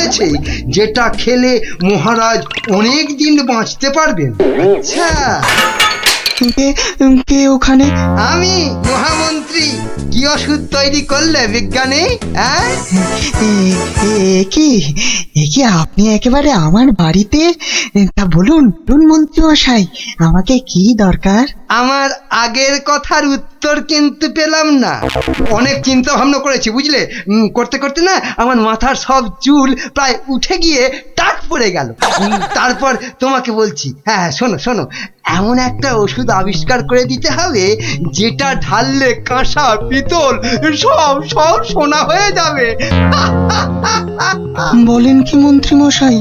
বলেছে যেটা খেলে মহারাজ অনেক দিন বাঁচতে পারবেন। আচ্ছা, কে ওখানে? আমি মহামন্ত্রী। কি ওষুধ তৈরি করলে বিজ্ঞানী? কি আপনি একেবারে আমার বাড়িতে? তা বলুন মন্ত্রী মশাই, আমাকে কি দরকার? আমার আগের কথার উত্তর কিন্তু পেলাম না। অনেক চিন্তা ভাবনা করেছি বুঝলে, করতে করতে না আমার মাথার সব চুল প্রায় উঠে গিয়ে টাক পড়ে গেল। তারপর তোমাকে বলছি, হ্যাঁ শোনো শোনো, এমন একটা ওষুধ আবিষ্কার করে দিতে হবে যেটা ঢাললে কাঁসা পিতল সব সব সোনা হয়ে যাবে। বলেন কি মন্ত্রী মশাই,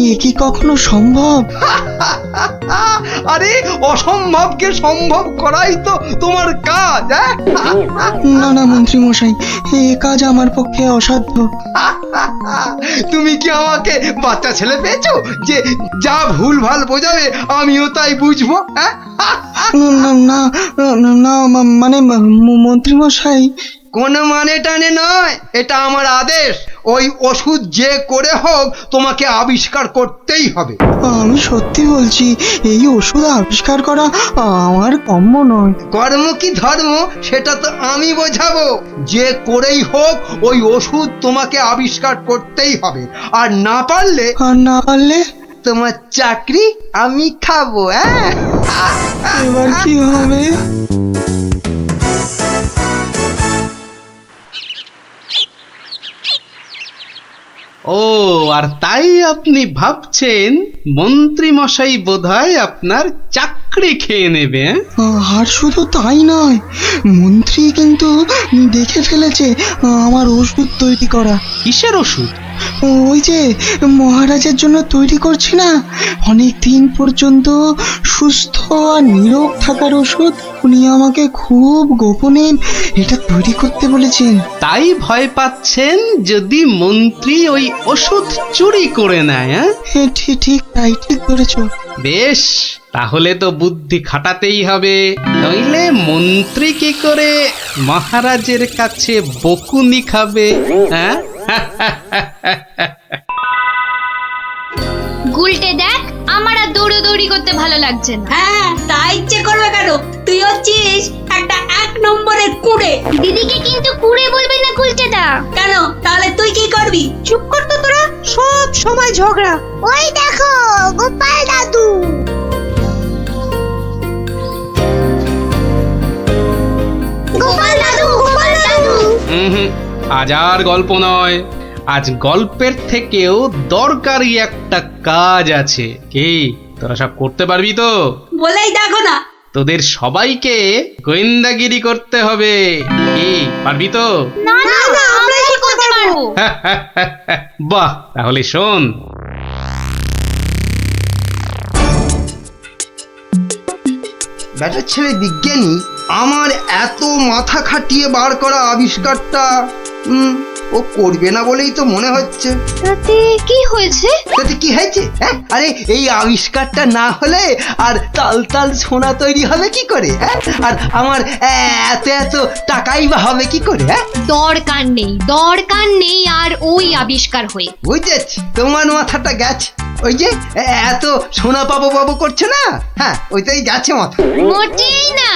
এ কি কখনো সম্ভব? আরে অসম্ভবকে সম্ভব করাই তো তোমার কাজ। না না মন্ত্রী মশাই, এ কাজ আমার পক্ষে অসাধ্য। তুমি কি আমাকে বাচ্চা ছেলে পেয়েছো যে যা ভুল ভাল বোঝাবে আমিও তাই বুঝবো? না না না, মানে মন্ত্রী মশাই, কোনো মানে টানে নয়, এটা আমার আদেশ। ওই ওষুধ যে করে হোক তোমাকে আবিষ্কার করতেই হবে। আমি সত্যি বলছি, এই ওষুধ আবিষ্কার করা আমার কম্য নয়। কর্ম কি ধর্ম সেটা তো আমি বোঝাবো। যে করেই হোক ওই ওষুধ তোমাকে আবিষ্কার করতেই হবে, আর না পারলে তোমার চাকরি আমি খাবো। এবার কি হবে? ও, আর তাই আপনি ভাবছেন মন্ত্রী মশাই বোধহয় আপনার চাকরি খেয়ে নেবে? আর শুধু তাই নয়, মন্ত্রী কিন্তু দেখে ফেলেছে আমার ওষুধ তৈরি করা। কিসের ওষুধ? ওই যে মহারাজের জন্য তৈরি করছি না, অনেক দিন পর্যন্ত সুস্থ আর নীরোগ থাকার ওষুধ। উনি আমাকে খুব গোপনে এটা তৈরি করতে বলেছেন। তাই ভয় পাচ্ছেন যদি মন্ত্রী ওই ওষুধ চুরি করে নেয়? ঠিক তাই, ঠিক ধরেছ। বেশ, তাহলে তো বুদ্ধি খাটাতেই হবে, নইলে মন্ত্রী কি করে মহারাজের কাছে বকুনি খাবে? হ্যাঁ, গুলটে দেখ, আমার আর দৌড়ি করতে ভালো লাগছে না। হ্যাঁ, তাই ইচ্ছে করবে কেন? তুই হচ্ছিস একটা 1 নম্বরের কুড়ে। দিদিকে কিন্তু কুড়ে বলবি না গুলটেদা। কেন? তাহলে তুই কি করবি? চুপ কর তো তোরা, সব সময় ঝগড়া। ওই দেখো গোপাল দাদু। গোপাল দাদু, গোপাল দাদু। আজ আর গল্প নয়, আজ গল্পের থেকেও দরকারি একটা কাজ আছে। কি তোরা সব করতে পারবি তো? বলেই দেখো না। তোদের সবাইকে গোয়েন্দাগিরি করতে হবে। কি পারবি তো? না না, আমরা কি করতে পারবো? বাহ, তাহলে শোন। ব্যাটার ছেলে বিজ্ঞানী আমার এত মাথা খাটিয়ে বার করা আবিষ্কারটা ও করবে না বলেই তো মনে হচ্ছে। তাতে কি হয়েছে? তাতে কি হয়েছে? আরে এই আবিষ্কারটা না হলে আর তাল তাল সোনা তৈরি হবে কি করে? আর আমার এত এত টাকাই বা হবে কি করে? দরকার নেই আর ওই আবিষ্কার হয়ে। বুঝেছি, তোমার মাথাটা গেছে। ওই যে এত সোনা পাবো করছে না, হ্যাঁ ওইটাই গেছে মাথা। মোটেই না,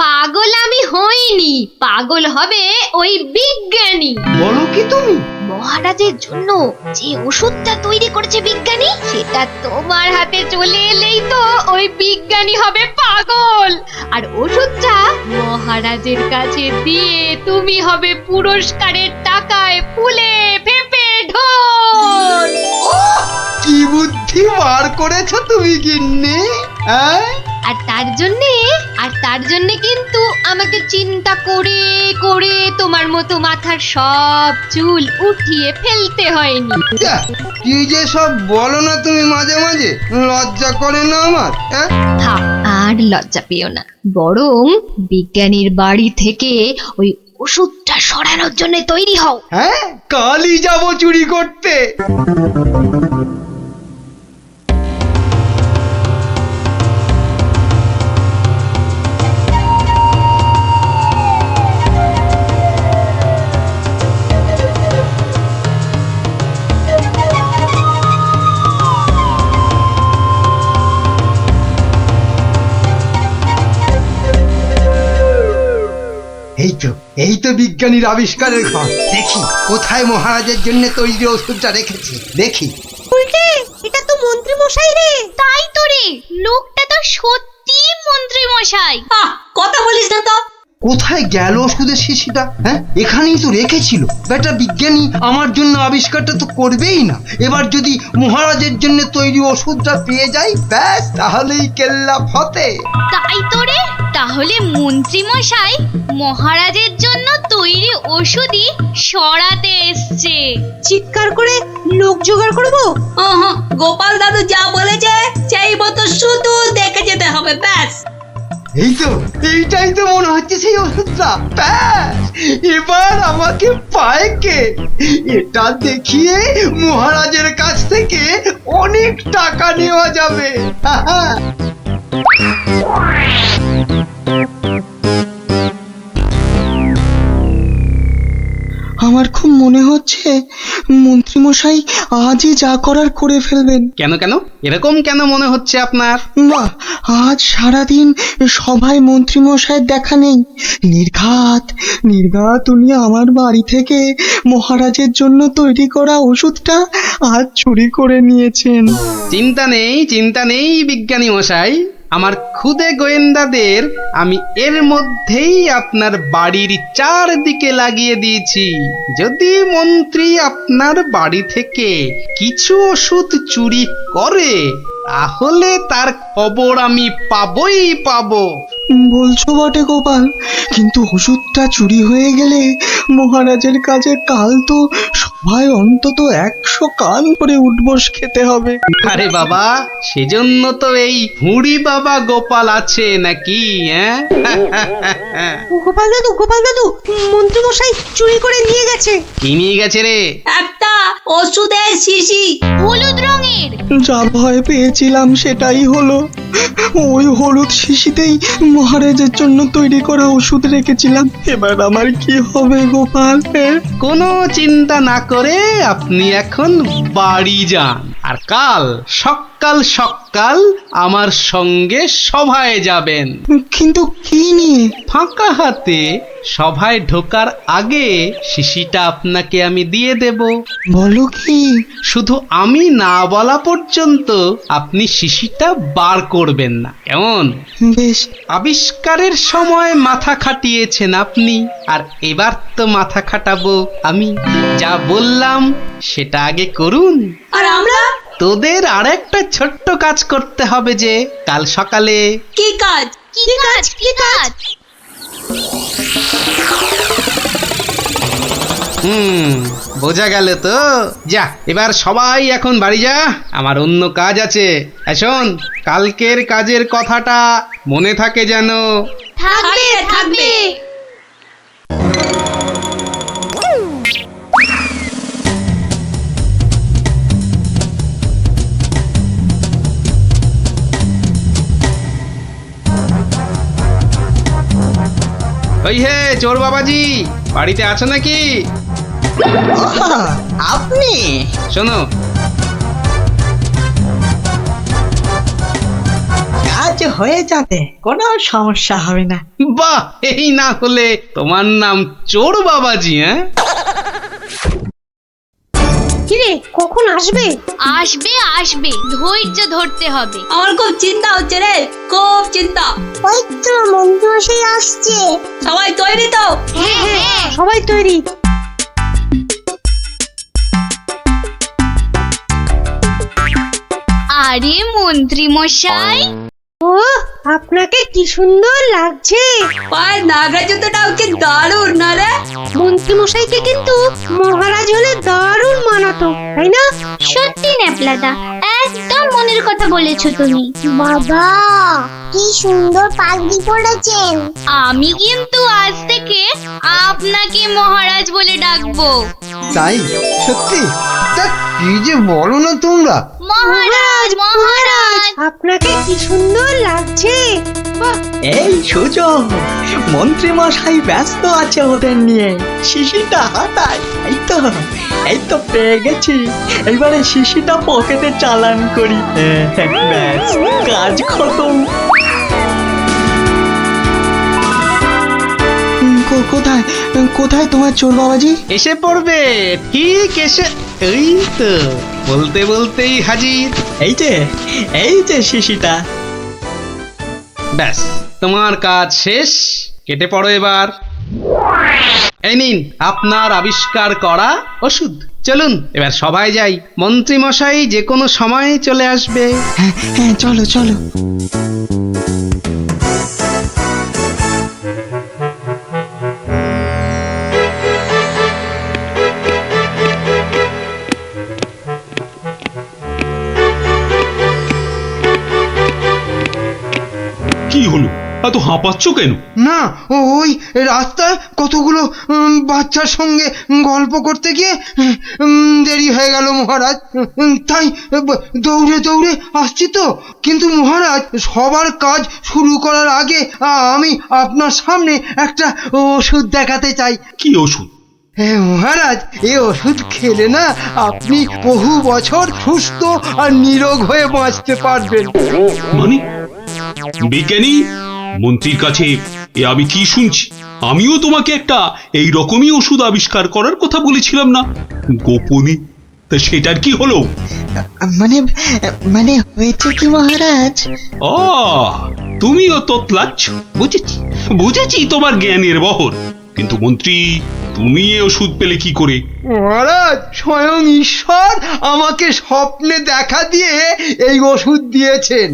পাগল আমি হইনি, পাগল হবে ওই বিজ্ঞানী। বলো কি তুমি? মহারাজের জন্য যে ওষুধটা তৈরি করেছে বিজ্ঞানী, সেটা তোমার হাতে চলে এলেই তো ওই বিজ্ঞানী হবে পাগল, আর ওষুধটা মহারাজের কাছে দিয়ে তুমি হবে পুরস্কারের টাকায় ফুলে ফেপে ঢোল। কি বুদ্ধি বার করেছো তুমি গিন্নি! আর তার জন্য কিন্তু আমাকে চিন্তা করে করে তোমার মতো মাথার সব চুল উঠিয়ে ফেলতে হয়নি। কি যে সব বলো না তুমি মাঝে মাঝে, লজ্জা করে না আমার? থাক, আর লজ্জা পেও না, বরং বিজ্ঞানীর বাড়ি থেকে ওই ওষুধটা সরানোর জন্য তৈরি হও। হ্যাঁ, কালই যাবো চুরি করতে। এই তো বিজ্ঞানীর আবিষ্কারের ঘর। দেখি কোথায় মহারাজের জন্য তৈরি ওষুধটা রেখেছি, দেখি। এটা তো মন্ত্রী মশাই রে। তাই তো রে, লোকটা তো সত্যি মন্ত্রী মশাই। কথা বলিস না তো। কোথায় গেল ওষুধের শিশিটা? হ্যাঁ, এখানেই তো রেখেছিল। বেটা বিজ্ঞানী আমার জন্য আবিষ্কারটা তো করবেই না। এবার যদি মহারাজের জন্য তৈরি ওষুধটা পেয়ে যাই, ব্যাস তাহলেই কেল্লা ফতে। তাই তো রে, তাহলে মন্ত্রী মশাই মহারাজের জন্য তৈরি ওষুধই সরাতে এসছে। চিৎকার করে লোক জোগাড় করবো? গোপাল দাদু যা বলেছে সেই মতো শুধু দেখে যেতে হবে, ব্যাস। এইটাই তো মনে হচ্ছে সেই ওষুধটা। ব্যাস, এবার আমাকে পায় কে? এটা দেখিয়ে মহারাজের কাছ থেকে অনেক টাকা নেওয়া যাবে। আমার খুব মনে হচ্ছে মন্ত্রীমশাই আজই যা করার করে ফেলবেন। কেন কেন এরকম কেন মনে হচ্ছে আপনার? বাহ, আজ সারাদিন সভায় মন্ত্রীমশাইয়ের দেখা নেই। নির্ঘাত উনি আমার বাড়ি থেকে মহারাজের জন্য তৈরি করা ওষুধটা আজ চুরি করে নিয়েছেন। চিন্তা নেই বিজ্ঞানী মশাই, আমার খুদে গোয়েন্দাদের আমি এর মধ্যেই আপনার বাড়ির চারদিকে লাগিয়ে দিয়েছি। যদি মন্ত্রী আপনার বাড়ি থেকে কিছু ওষুধ চুরি করে, তাহলে তার খবর আমি পাবই পাবো। বলছো বটে গোপাল, কিন্তু ওষুধটা চুরি হয়ে গেলে মহারাজের কাছে কাল তো সবাই অন্তত 100 কান করে উঠবস খেতে হবে। আরে বাবা, সেজন্য তো এই হুড়ি বাবা গোপাল আছে নাকি? হ্যাঁ গোপাল দাদু মন্ত্রী মশাই চুরি করে নিয়ে গেছে। কি নিয়ে গেছে রে? একটা ওষুধের শিশি, হলুদ রঙের। যা ভয় পেয়েছিলাম সেটাই হলো। ওই হলুদ শিশিতেই মহারাজের জন্য তৈরি করা ওষুধ রেখেছিলাম। এবার আমার কি হবে গোপাল? কোনো চিন্তা না করে আপনি এখন বাড়ি যান, আর কাল সকাল আমার সঙ্গে সভায় যাবেন। কিন্তু কি নিয়ে? ফাঁকা হাতে সভায় ঢোকার আগে শিশিটা আপনাকে আমি দিয়ে দেব। বলো কি? শুধু আমি না বলা পর্যন্ত আপনি শিশিটা বার করবেন না, কেমন? বেশ। আবিষ্কারের সময় মাথা খাটিয়েছেন আপনি, আর এবার তো মাথা খাটাবো আমি। যা বললাম সেটা আগে করুন। আর আমরা? তোদের আর একটা ছোট্ট কাজ করতে হবে যে কাল সকালে। কি কাজ? কি কাজ? বোঝা গেল তো? যা, এবার সবাই এখন বাড়ি যা, আমার অন্য কাজ আছে। শোন, কালকের কাজের কথাটা মনে থাকে যেন। থাকবে। ওই হে চোর বাবাজি, বাড়িতে আছো নাকি? আপনি? শোনো, কাজ হয়ে যাবে, কোনো সমস্যা হবে না। বাহ, এই না হলে তোমার নাম চোর বাবাজি? হ্যাঁ, কিরে কখন আসবে? আসবে, ধৈর্য ধরতে হবে। আমার খুব চিন্তা হচ্ছে রে, খুব চিন্তা। ওই তো মন্ত্রী মশাই আসছে। সবাই তৈরি তো? হ্যাঁ, সবাই তৈরি। আরে মন্ত্রী মশাই, ও আপনাকে কি সুন্দর লাগছে। পায়ের নাগরা জুতোটাও কি দারুণ না রে? মন্ত্রী মশাইকে কিন্তু মহারাজ হলে দারুণ মানাতো, তাই না? সত্যি ন্যাপলাদা, একদম মনের কথা বলেছো তুমি। বাবা কি সুন্দর পাগড়ি পরেছেন। আমি কিন্তু আজ থেকে আপনাকে মহারাজ বলে ডাকবো। তাই? সত্যি? তা কি যে বলো না তোমরা। মহারাজ, আপনাকে কি সুন্দর লাগছে। এই সুযোগ, মন্ত্রী মশাই ব্যস্ত আছে ওদের নিয়ে। শিশিটা হাতায়। এই তো পেয়ে গেছি। এবারে শিশিটা পকেটে চালান করি। ব্যাস, কাজ খতম। কোথায় কোথায় তোমার চোর বাবাজি? এসে পড়বে, ঠিক এসে, এই তো বলতে বলতেই হাজির। এই যে শিশিটা। ব্যাস, তোমার কাজ শেষ, কেটে পড়ো এবার। এই নিন আপনার আবিষ্কার করা ওষুধ। চলুন এবার সবাই যাই, মন্ত্রী মশাই যে কোনো সময় চলে আসবে। হ্যাঁ চলো চলো। কি হলো, এত হাঁপাচ্ছ কেন? না, ওই রাস্তায় কতগুলো বাচ্চার সঙ্গে গল্প করতে গিয়ে দেরি হয়ে গেল মহারাজ। তাই দৌড়ে দৌড়ে আসছি তো। কিন্তু মহারাজ, সবার কাজ শুরু করার আগে আমি আপনার সামনে একটা ওষুধ দেখাতে চাই। কি ওষুধ? হ্যাঁ মহারাজ, এই ওষুধ খেলে না আপনি বহু বছর সুস্থ আর নিরোগ হয়ে বাঁচতে পারবেন। মানে বিজ্ঞানী, মন্ত্রীর কাছে এ আমি কি শুনছি? আমিও তোমাকে একটা এই রকমই ওষুধ আবিষ্কার করার কথা বলেছিলাম না, গোপনে? তা সেটার কি হলো? মানে মানে হয়েছে কি মহারাজ? তুমিও তোতলাচ্ছ, বুঝেছি বুঝেছি তোমার জ্ঞানের বহর। কিন্তু মন্ত্রী, তুমি এ ওষুধ পেলে কি করে? মহারাজ, স্বয়ং ঈশ্বর আমাকে স্বপ্নে দেখা দিয়ে এই ওষুধ দিয়েছেন।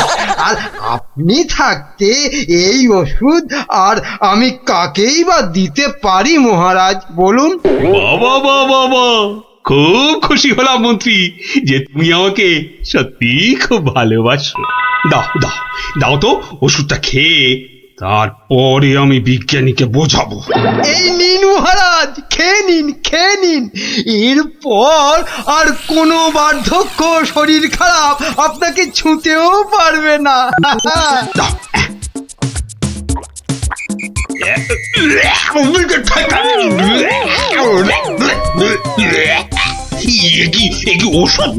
আর আপনি থাকতে এই ওষুধ আর আমি কাকেই বা দিতে পারি মহারাজ, বলুন? বাবা বাবা বাবা, খুব খুশি হলাম মন্ত্রী যে তুমি আমাকে সত্যি খুব ভালোবাসো। দাও দাও দাও তো ওষুধটা খেয়ে, তারপরে আমি বিজ্ঞানীকে বোঝাবো। এই নিন মহারাজ, খেয়ে নিন খেয়ে নিন। এরপর আর কোনো বার্ধক্য শরীর খারাপ আপনাকে ছুঁতেও পারবে না। দাও। ওষুধ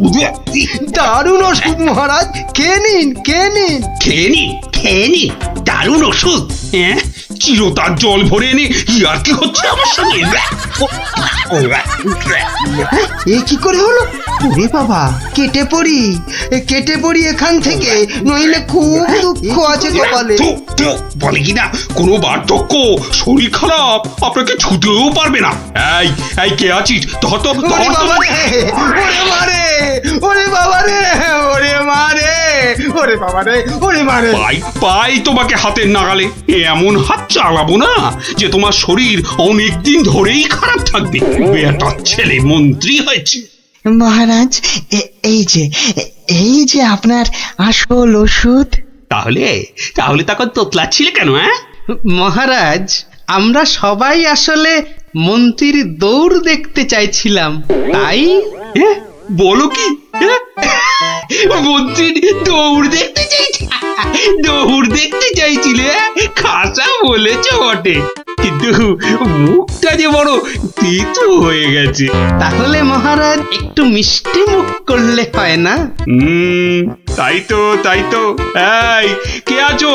দারুণ ওষুধ মহারাজ, খেয়ে নিন খেয়ে নিন। খেয়ে নি দারুণ ওষুধ। হ্যাঁ, চিরতার জল ভরে এনে আর কি হচ্ছে আমার সঙ্গে? এ কি করে হলো? ওরে বাবা, কেটে পড়ি এখান থেকে, নইলে খুব দুঃখ আছে কপালে। বলে কিনা কোনো বার্ধক্য, শরীর খারাপ আপনাকে ছুতেও পারবে না। এই কে আছিস? ধর তো, ওরে বাবা রে, ওরে মারে, ওরে বাবা রে, ওরে মারে, ওরে বাবা রে, ওরে মারে। পাই তোমাকে হাতের নাগালে। এমন হাত চালাবো না যে তোমার শরীর অনেকদিন ধরেই খারাপ থাকবে। বেটা ছেলে মন্ত্রী হয়েছে। মহারাজ, এই যে আপনার আসল ওষুধ। তাহলে তখন তোতলাচ্ছিলে কেন? হ্যাঁ মহারাজ, আমরা সবাই আসলে মন্ত্রীর দৌড় দেখতে চাইছিলাম, তাই। বলো কি? মন্ত্রীর দৌড় দেখতে চাইছিলে? খাসা বলেছ বটে, কিন্তু মুখটা যে বড় তিতো হয়ে গেছে। তাহলে মহারাজ একটু মিষ্টি মুখ করলে হয় না? তাই তো। এই কে আছো?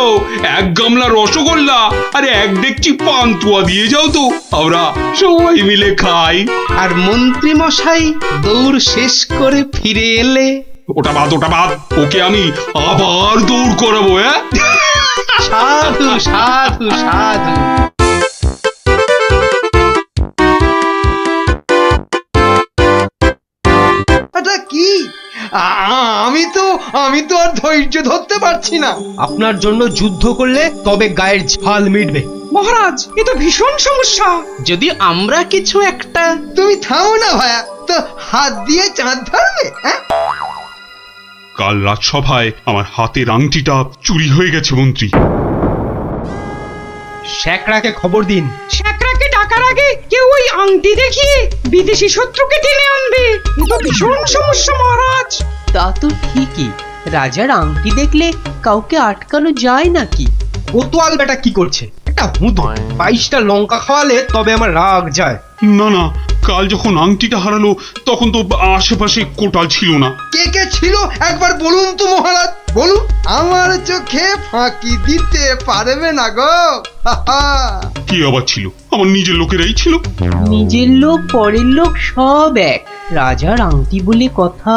এক গামলা রসগোল্লা আর এক ডেকচি পান্তুয়া দিয়ে যাও তো, আমরা সবাই মিলে খাই। আর মন্ত্রী মশাই দৌড় শেষ করে ফিরে এলে? ওটা বাদ, ওকে আমি আবার দৌড় করাবো। সাধু সাধু সাধু। এটা কি? আমি তো আর ধৈর্য ধরতে পারছি না। আপনার জন্য যুদ্ধ করলে তবে গায়ের ঝাল মিটবে। মহারাজ, এ তো ভীষণ সমস্যা। যদি আমরা কিছু একটা। তুমি থামো না ভায়া, তো হাত দিয়ে চাঁদ ধরবে? কাল রাজসভায় আমার হাতের আংটিটা চুরি হয়ে গেছে মন্ত্রী। শ্যাকরাকে খবর দিন। শ্যাকরাকে ডাকার আগে কেউ ওই আংটি দেখিয়ে বিদেশি শত্রুকে টেনে আনবে। এ তো ভীষণ সমস্যা মহারাজ। তা তো ঠিকই, রাজার আংটি দেখলে কাউকে আটকানো যায় নাকি? কোতোয়াল বেটা কি করছে? একটা হুঁদো 22টা লঙ্কা খাওয়ালে তবে আমার রাগ যায়। না, কাল যখন আংটিটা হারালো তখন তো আশেপাশে কোটাল ছিল না। কে ছিল একবার বলুন তো মহারাজ, বলুন। আমার চোখে ফাঁকি দিতে পারবে না গো। কে আবার ছিল? আমার নিজের লোকেরাই ছিল। নিজের লোক পরের লোক সব এক। রাজার আংটি বলে কথা।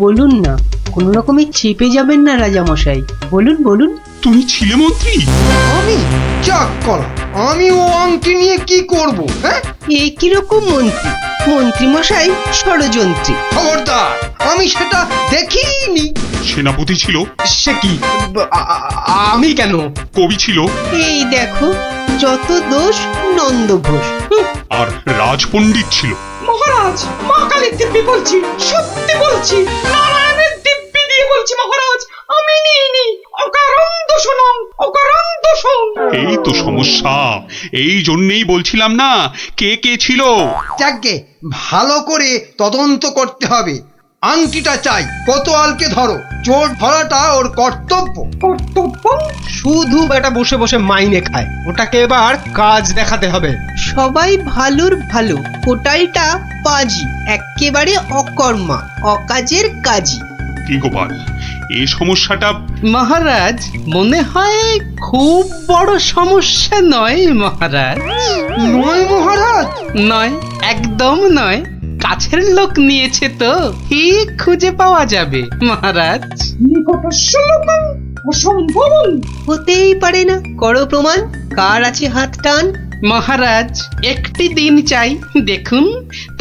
বলুন না, কোনো রকমে চেপে যাবেন না রাজা মশাই। বলুন বলুন। তুমি ছিলে মন্ত্রী? আমি চাক করা, আমি ও আংটি নিয়ে কি করব? হ্যাঁ, এ কিরকম মন্ত্রী? মন্ত্রী মশাই ষড়যন্ত্রী। খবরদার, আমি সেটা দেখিনি। সেনাপতি ছিল? সে কি? আমি কেন? কবি ছিল? এই দেখো, যত দোষ নন্দ ঘোষ। আর রাজপণ্ডিত ছিল? মহারাজ, মা কালীর দিব্যি বলছি, সত্যি বলছি, নারায়ণের দিব্যি দিয়ে বলছি মহারাজ, আমি নিইনি। অকারণ দোষণম, অকারণ দোষণ। এই তো সমস্যা। এই জন্যেই বলছিলাম না, কে কে ছিল। যাকে ভালো করে তদন্ত করতে হবে। আংটিটা চাই, কোতোয়ালকে ধরো। চোর ধরাটা ওর কর্তব্য। কর্তব্য? শুধু বেটা বসে বসে মাইনে খায়, ওটাকে এবার কাজ দেখাতে হবে। সবাই ভালোর ভালো, কোটালটা পাজি, একেবারে অকর্মা, অকাজের কাজী। কি গোপাল, এই সমস্যাটা? মহারাজ, মনে হয় খুব বড় সমস্যা নয় মহারাজ। নয় মহারাজ? নয়, একদম নয়। কাছের লোক নিয়েছে তো ঠিক খুঁজে পাওয়া যাবে মহারাজ। নিকটস্য লোকং অসম্ভবং। হতেই পারে না। করো প্রমাণ, কার আছে হাত টান। মহারাজ, একটি দিন চাই, দেখুন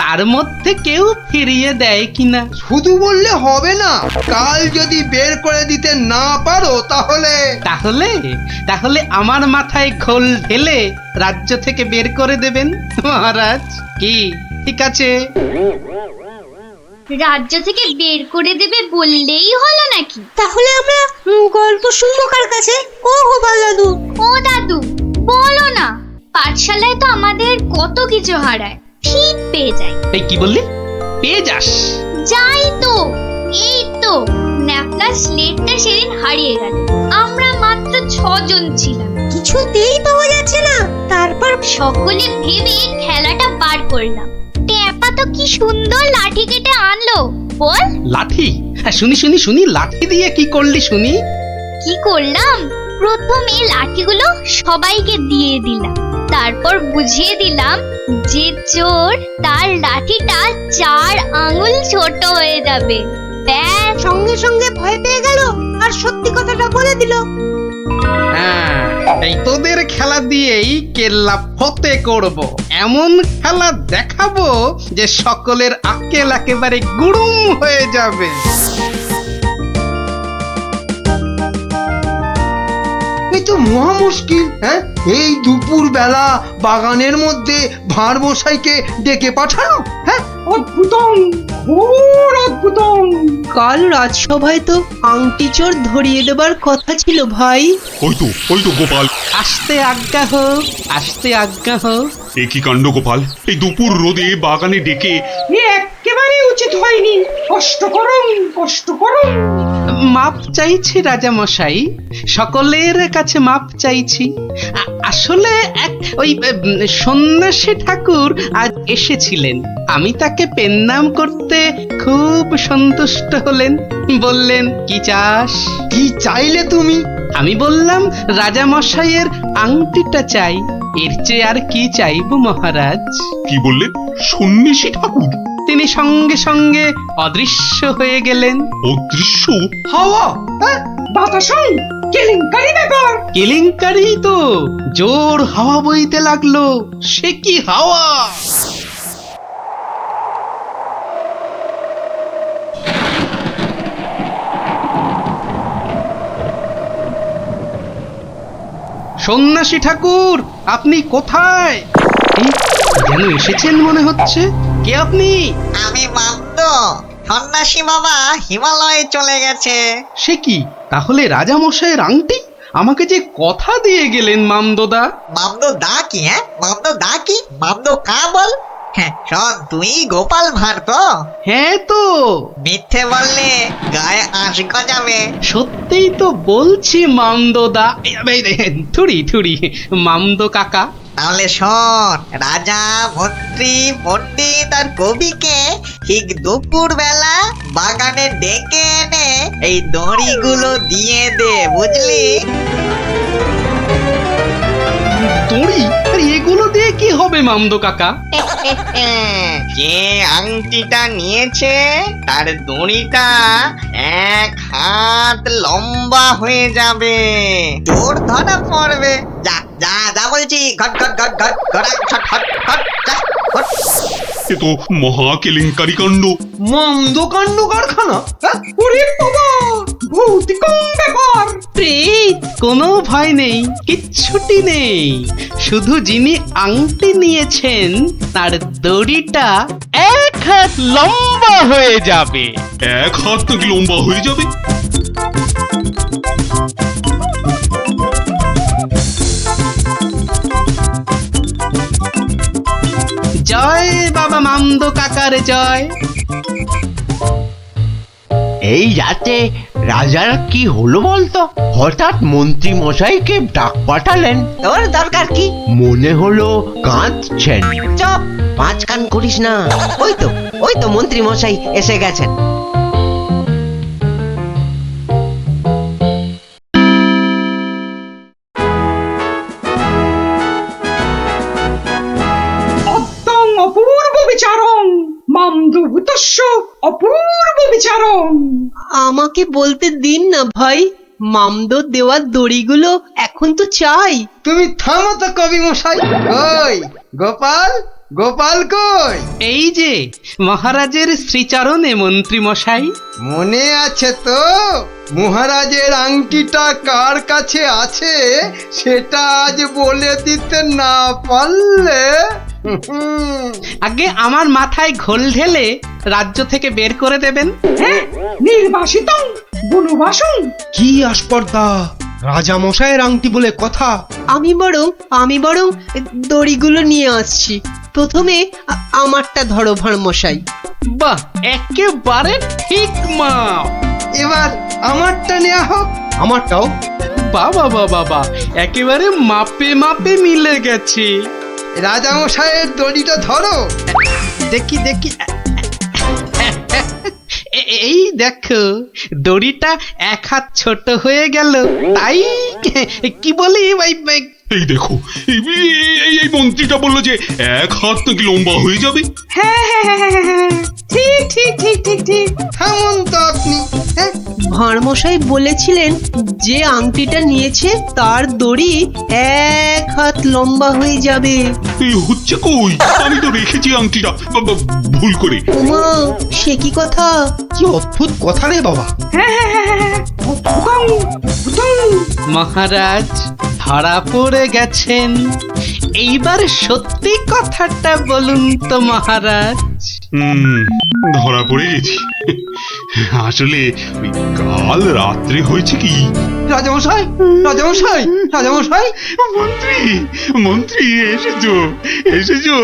তার মধ্যে কেউ ফিরিয়ে দেয় কিনা। শুধু বললে হবে না, কাল যদি বের করে দিতে না পারো তাহলে? তাহলে তাহলে আমার মাথায় ঘোল ঢেলে রাজ্য থেকে বের করে দেবেন মহারাজ। কি ঠিক আছে? রাজ্য থেকে বের করে দেবে বললেই হলো নাকি? তাহলে আমরা গল্প শুনবো কার কাছে? ও গোপাল দাদু, ও দাদু, বলো না। পাঠশালায় তো আমাদের কত কিছু হারায়, ঠিক পেয়ে যাই। এই কি বললি? পেয়ে যাস? যাই তো। এই তো ন্যাপলা স্লেটটা সেদিন হারিয়ে গেল। আমরা মাত্র 6 জন ছিলাম, কিছুতেই পাওয়া যাচ্ছে না। তারপর সকলে ভেবে খেলাটা বার করলাম। টেপা তো কি সুন্দর লাঠি কেটে আনলো, বল। লাঠি? হ্যাঁ, শুনি শুনি শুনি, লাঠি দিয়ে কি করলি শুনি? কি করলাম? প্রথমে লাঠিগুলো সবাইকে দিয়ে দিলাম, তারপর বুঝিয়ে দিলাম যে চোর তার লাঠিটা 4 আঙুল ছোট হয়ে যাবে। ব্যাস। সঙ্গে সঙ্গে ভয় পেয়ে গেল আর সত্যি কথাটা বলে দিল। হ্যাঁ, এই তোদের খেলা দিয়েই কেল্লা ফতে করব। এমন খেলা দেখাবো যে সকলের আক্কেল একেবারে গুড়ুম হয়ে যাবে। এই তো মহা মুশকিল। হ্যাঁ, এই দুপুর বেলা বাগানের মধ্যে ভাঁড় মশাইকে ডেকে পাঠানো। হ্যাঁ, অদ্ভুতং, ঘোর অদ্ভুতং। কাল রাজসভায় তো আংটি চোর ধরিয়ে দেবার কথা ছিল ভাই। ওই তো গোপাল। আসতে আজ্ঞা হোক, আসতে আজ্ঞা হোক। এ কি কাণ্ড গোপাল, এই দুপুর রোদে বাগানে ডেকে? এ একেবারে উচিত হয়নি। কষ্ট করুন, কষ্ট করুন। মাপ চাইছি রাজা মশাই, সকলের কাছে মাপ চাইছি। আসলে এক ওই সন্ন্যাসী ঠাকুর আজ এসেছিলেন। আমি তাকে পেন্নাম করতে খুব সন্তুষ্ট হলেন। বললেন, কি চাস? কি চাইলে তুমি? আমি বললাম, রাজা মশাইয়ের আংটিটা চাই। এর চেয়ে আর কি চাইবো মহারাজ? কি বললেন? সন্ন্যাসী ঠাকুর? তিনি সঙ্গে সঙ্গে অদৃশ্য হয়ে গেলেন। অদৃশ্য? হাওয়া? হ্যাঁ, বাতাসং, কেলেঙ্কারি ব্যাপার। কেলেঙ্কারি তো। জোর হাওয়া বইতে লাগলো। সে কি হাওয়া! সন্ন্যাসী ঠাকুর, আপনি কোথায়? এই, যেন এসেছেন মনে হচ্ছে। কে আপনি? আমি মামদ। সন্ন্যাসী বাবা হিমালয়ে চলে গেছে। সে কি? তাহলে রাজা মশাইয়ের আংটি? আমাকে যে কথা দিয়ে গেলেন মামদোদা। মামদ দা কি? হ্যাঁ, মামদ দা কি? মামদ কা বল? হ্যাঁ, শোন, তুই গোপাল ভাঁড় তো? হ্যাঁ তো। মিথ্যে বললে গায়ে আঁশ গজাবে। সত্যিই তো বলছি মামদোদা। থুড়ি থুড়ি, মামদো কাকা। তাহলে শোন, রাজা, মন্ত্রী, পণ্ডিত আর কবিকে ঠিক দুপুর বেলা বাগানে ডেকে এনে এই দড়িগুলো দিয়ে দে, বুঝলি? দড়ি আর এগুলো দিয়ে কি হবে মামদো কাকা? যে আংটিটা নিয়েছে তার দড়িটা 1 হাত লম্বা হয়ে যাবে, তোর ধরা পড়বে। যা যা যা বলছি, ঘট ঘট ঘট ঘট ঘট ঘট ঘট ঘট যা ঘট। এ তো মহা কেলেঙ্কারি কাণ্ড। মন্দকাণ্ড কারখানা, হ্যাঁ? ওরে বাবা, ভৌতিক ব্যাপার। প্রেত, কোনো ভয় নেই, কিচ্ছুটি নেই। শুধু যিনি আংটি নিয়েছেন তার দড়িটা 1 হাত লম্বা হয়ে যাবে। 1 হাত নাকি লম্বা হয়ে যাবে? জয় বাবা মামদো কাকার জয়। এই রাতে রাজার কি হলো বলতো? হঠাৎ মন্ত্রী মশাইকে ডাক পাঠালেন। তোর দরকার কি? মনে হলো কাঁদছেন। চপ, পাঁচ কান করিস না। ওই তো মন্ত্রী মশাই এসে গেছেন। অত্যং অপূর্ব বিচারং মামদভূতস্য অপূর্ব বিচারং। আমাকে বলতে দিন না ভাই, মামদো দেওয়ার দড়িগুলো এখন তো চাই। তুমি থামো তো কবি মশাই। কই গোপাল, গোপাল কই? এই যে মহারাজের শ্রীচরণে মন্ত্রী মশাই। মনে আছে তো মহারাজের আংটিটা কার কাছে আছে সেটা আজ বলে দিতে না পারলে আগে আমার মাথায় ঘোল ঢেলে রাজ্য থেকে বের করে দেবেন। হ্যাঁ, নির্বাসিতং বনবাসং। কি আস্পর্ধা, রাজা মশাইয়ের আংটি বলে কথা। আমি বরং দড়িগুলো নিয়ে আসছি। প্রথমে আমারটা ধরো ভাঁড় মশাই। বাহ, একেবারে ঠিক মা। এবার আমারটা নেওয়া হোক। আমারটাও। বাবা বাবা, একেবারে মাপে মাপে মিলে গেছে। রাজামশাইয়ের দড়িটা ধরো। দেখি দেখি, এই দেখো দড়িটা 1 হাত ছোট হয়ে গেল। তাই কি বলি ভাই? এই দেখো, এই মন্ত্রীটা বললো যে 1 হাত নাকি লম্বা হয়ে যাবে। হ্যাঁ হ্যাঁ হ্যাঁ হ্যাঁ হ্যাঁ, ঠিক ঠিক ঠিক ঠিক ঠিক। থামুন তো আপনি। হ্যাঁ, ভাঁড় মশাই বলেছিলেন যে আংটিটা নিয়েছে তার দড়ি 1 হাত লম্বা হয়ে যাবে। এই হচ্ছে কই? আমি তো রেখেছি আংটিটা ভুল করে। ওমা, সে কি কথা? কি অদ্ভুত কথা রে বাবা। হ্যাঁ হ্যাঁ হ্যাঁ হ্যাঁ, অদ্ভুতং অদ্ভুতং। মহারাজ ধরা পড়ে গেছেন। এইবার সত্যি কথাটা বলুন তো মহারাজ। ধরা পড়ে গেছি। আসলে ওই কাল রাত্রে হয়েছে কি, রাজামশাই, রাজামশাই, রাজামশাই। মন্ত্রী, মন্ত্রী এসেছো, এসেছো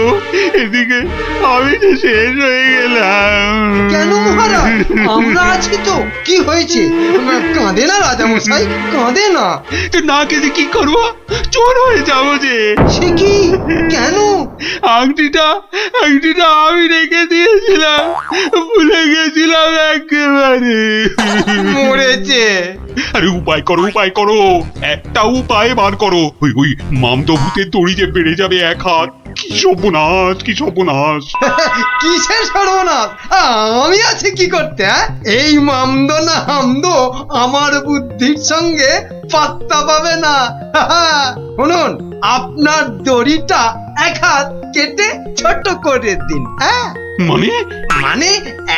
এদিকে। আমি তো শেষ হয়ে গেলাম। কেন মহারাজ, আমরা আছি তো। কি হয়েছে? কাঁদে না রাজামশাই, কাঁদে না। তো না কেঁদে কি করবো? চোর হয়ে যাবো যে। সে কি? কেন? আংটিটা আমি রেখে দিয়েছিলাম, ভুলে গেছিলাম একেবারে। মরেছে। আরে উপায় করো, উপায় করো, একটা উপায় বার করো। ওই মামদভূতের দড়ি যে বেড়ে যাবে 1 হাত। কি সর্বনাশ, কি সর্বনাশ। কিসের সর্বনাশ? আমি আছি কি করতে? এই মামদো না হামদো আমার বুদ্ধির সঙ্গে পাত্তা পাবে না। শুনুন, আপনার দড়িটা 1 হাত কেটে ছোট করে দিন। হ্যাঁ, মানে? মানে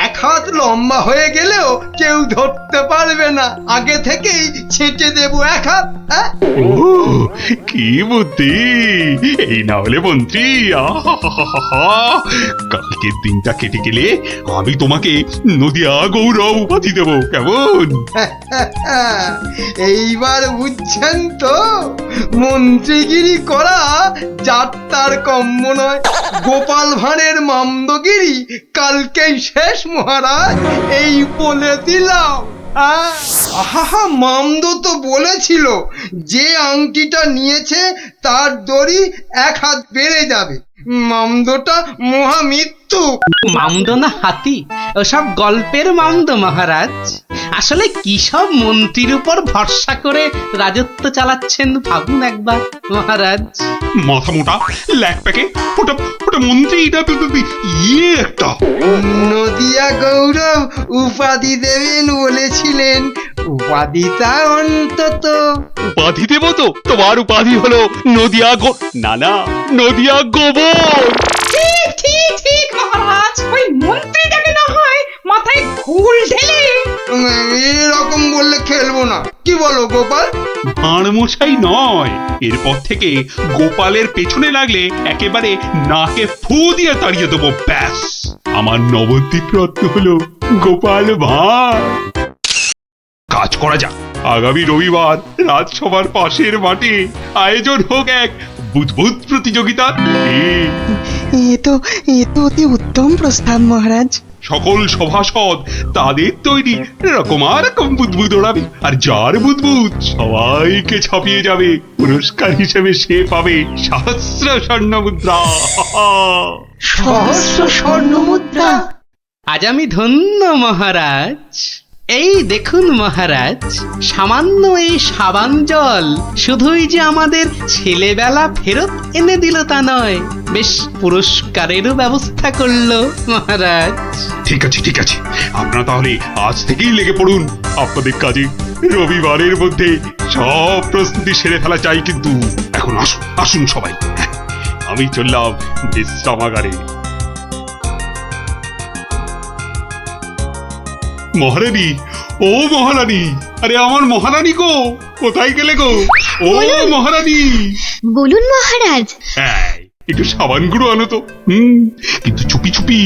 1 হাত লম্বা হয়ে গেলেও কেউ ধরতে পারবে না। আগে থেকেই ছেটে দেবো 1 হাত। হ্যাঁ, ও কি বুদ্ধি! এই না হলে মন্ত্রী, কালকের দিনটা কেটে গেলে আমি তোমাকে নদিয়া গৌরব উপাধি দেবো, কেমন? এইবার বুঝছেন তো, মন্ত্রীগিরি করা যাত্রার কম্য নয়। গোপাল ভাঁড়ের মামদগিরি কালকেই শেষ মহারাজ, এই বলে দিলাম। আহা, মামদো তো বলেছিল যে আংটিটা নিয়েছে তার দড়ি 1 হাত বেড়ে যাবে। মামদোটা মহা মৃত্যু। মামদো না হাতি, ওসব গল্পের মামদো মহারাজ। আসলে কি সব মন্ত্রীর উপর ভরসা করে রাজত্ব চালাচ্ছেন ভাবুন একবার মহারাজ। মাথা মোটা ল্যাক প্যাকে ওটা ওটা মন্ত্রী না ইয়ে একটা নদিয়া গৌরব উপাধি দেবেন বলেছিলেন, উপাধিটা অন্তত। উপাধি দেব তো? তোমার উপাধি হলো নদিয়া না না নদিয়া গোবর। ঠিক ঠিক ঠিক মহারাজ, ওই মন্ত্রীটাকে না হয় মাথায় ঘুল ঢেলে। এরকম বললে খেলবো না, কি বলো গোপাল? ভাঁড়মশাই নয়, এরপর থেকে গোপালের পেছনে লাগলে একেবারে নাকে ফু দিয়ে তাড়িয়ে দেবো, ব্যাস। আমার নবদ্বীপ রত্ন হলো গোপাল ভাঁড়। কাজ করা যাক, আগামী রবিবার রাজসভার পাশের মাঠে আয়োজন হোক এক বুদবুদ প্রতিযোগিতার। এ তো অতি উত্তম প্রস্তাব মহারাজ। সকল সভাসদ তাদের তৈরি রকম বুদবুদ ওড়াবে, আর যার বুদবুদ সবাইকে ছাপিয়ে যাবে, পুরস্কার হিসেবে সে পাবে সহস্র স্বর্ণ মুদ্রা। সহস্র স্বর্ণ মুদ্রা? আজ আমি ধন্য মহারাজ। এই দেখুন মহারাজ, সামান্য এই সাবান জল শুধুই যে আমাদের ছেলেবেলা ফেরত এনে দিল তা নয়, বেশ পুরস্কারেরও ব্যবস্থা করলো মহারাজ। ঠিক আছে ঠিক আছে, আপনারা তাহলে আজ থেকেই লেগে পড়ুন আপনাদের কাজে। রবিবারের মধ্যে সব প্রস্তুতি সেরে ফেলা চাই, কিন্তু এখন আসুন আসুন সবাই, আমি চললাম বিশ্রামাগারে। মহারানী, ও মহারানী, আরে আমার মহারানী গো, কোথায় গেলে গো? ও মহারানী। বলুন মহারাজ। হ্যাঁ, একটু সাবান গুঁড়ো আনো তো। কিন্তু চুপি চুপি,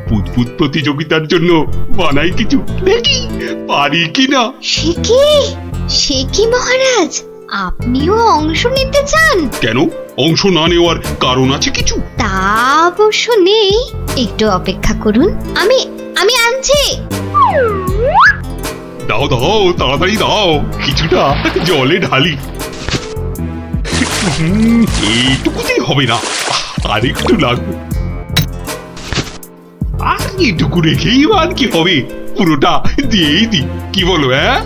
বুদবুদ প্রতিযোগিতার জন্য বানাই কিছু, দেখি পারি কিনা। সে কি মহারাজ, আপনিও অংশ নিতে চান? কেন, অংশ না নেওয়ার কারণ আছে কিছু? তা অবশ্য নেই, একটু অপেক্ষা করুন, আমি আনছি। দাও দাও, তাড়াতাড়ি দাও, কিছুটা জলে ঢালি। এইটুকুতেই হবে না, আর একটু লাগবে। আর এইটুকু রেখেই আর কি হবে, পুরোটা দিয়েই দি, কি বলো? হ্যাঁ,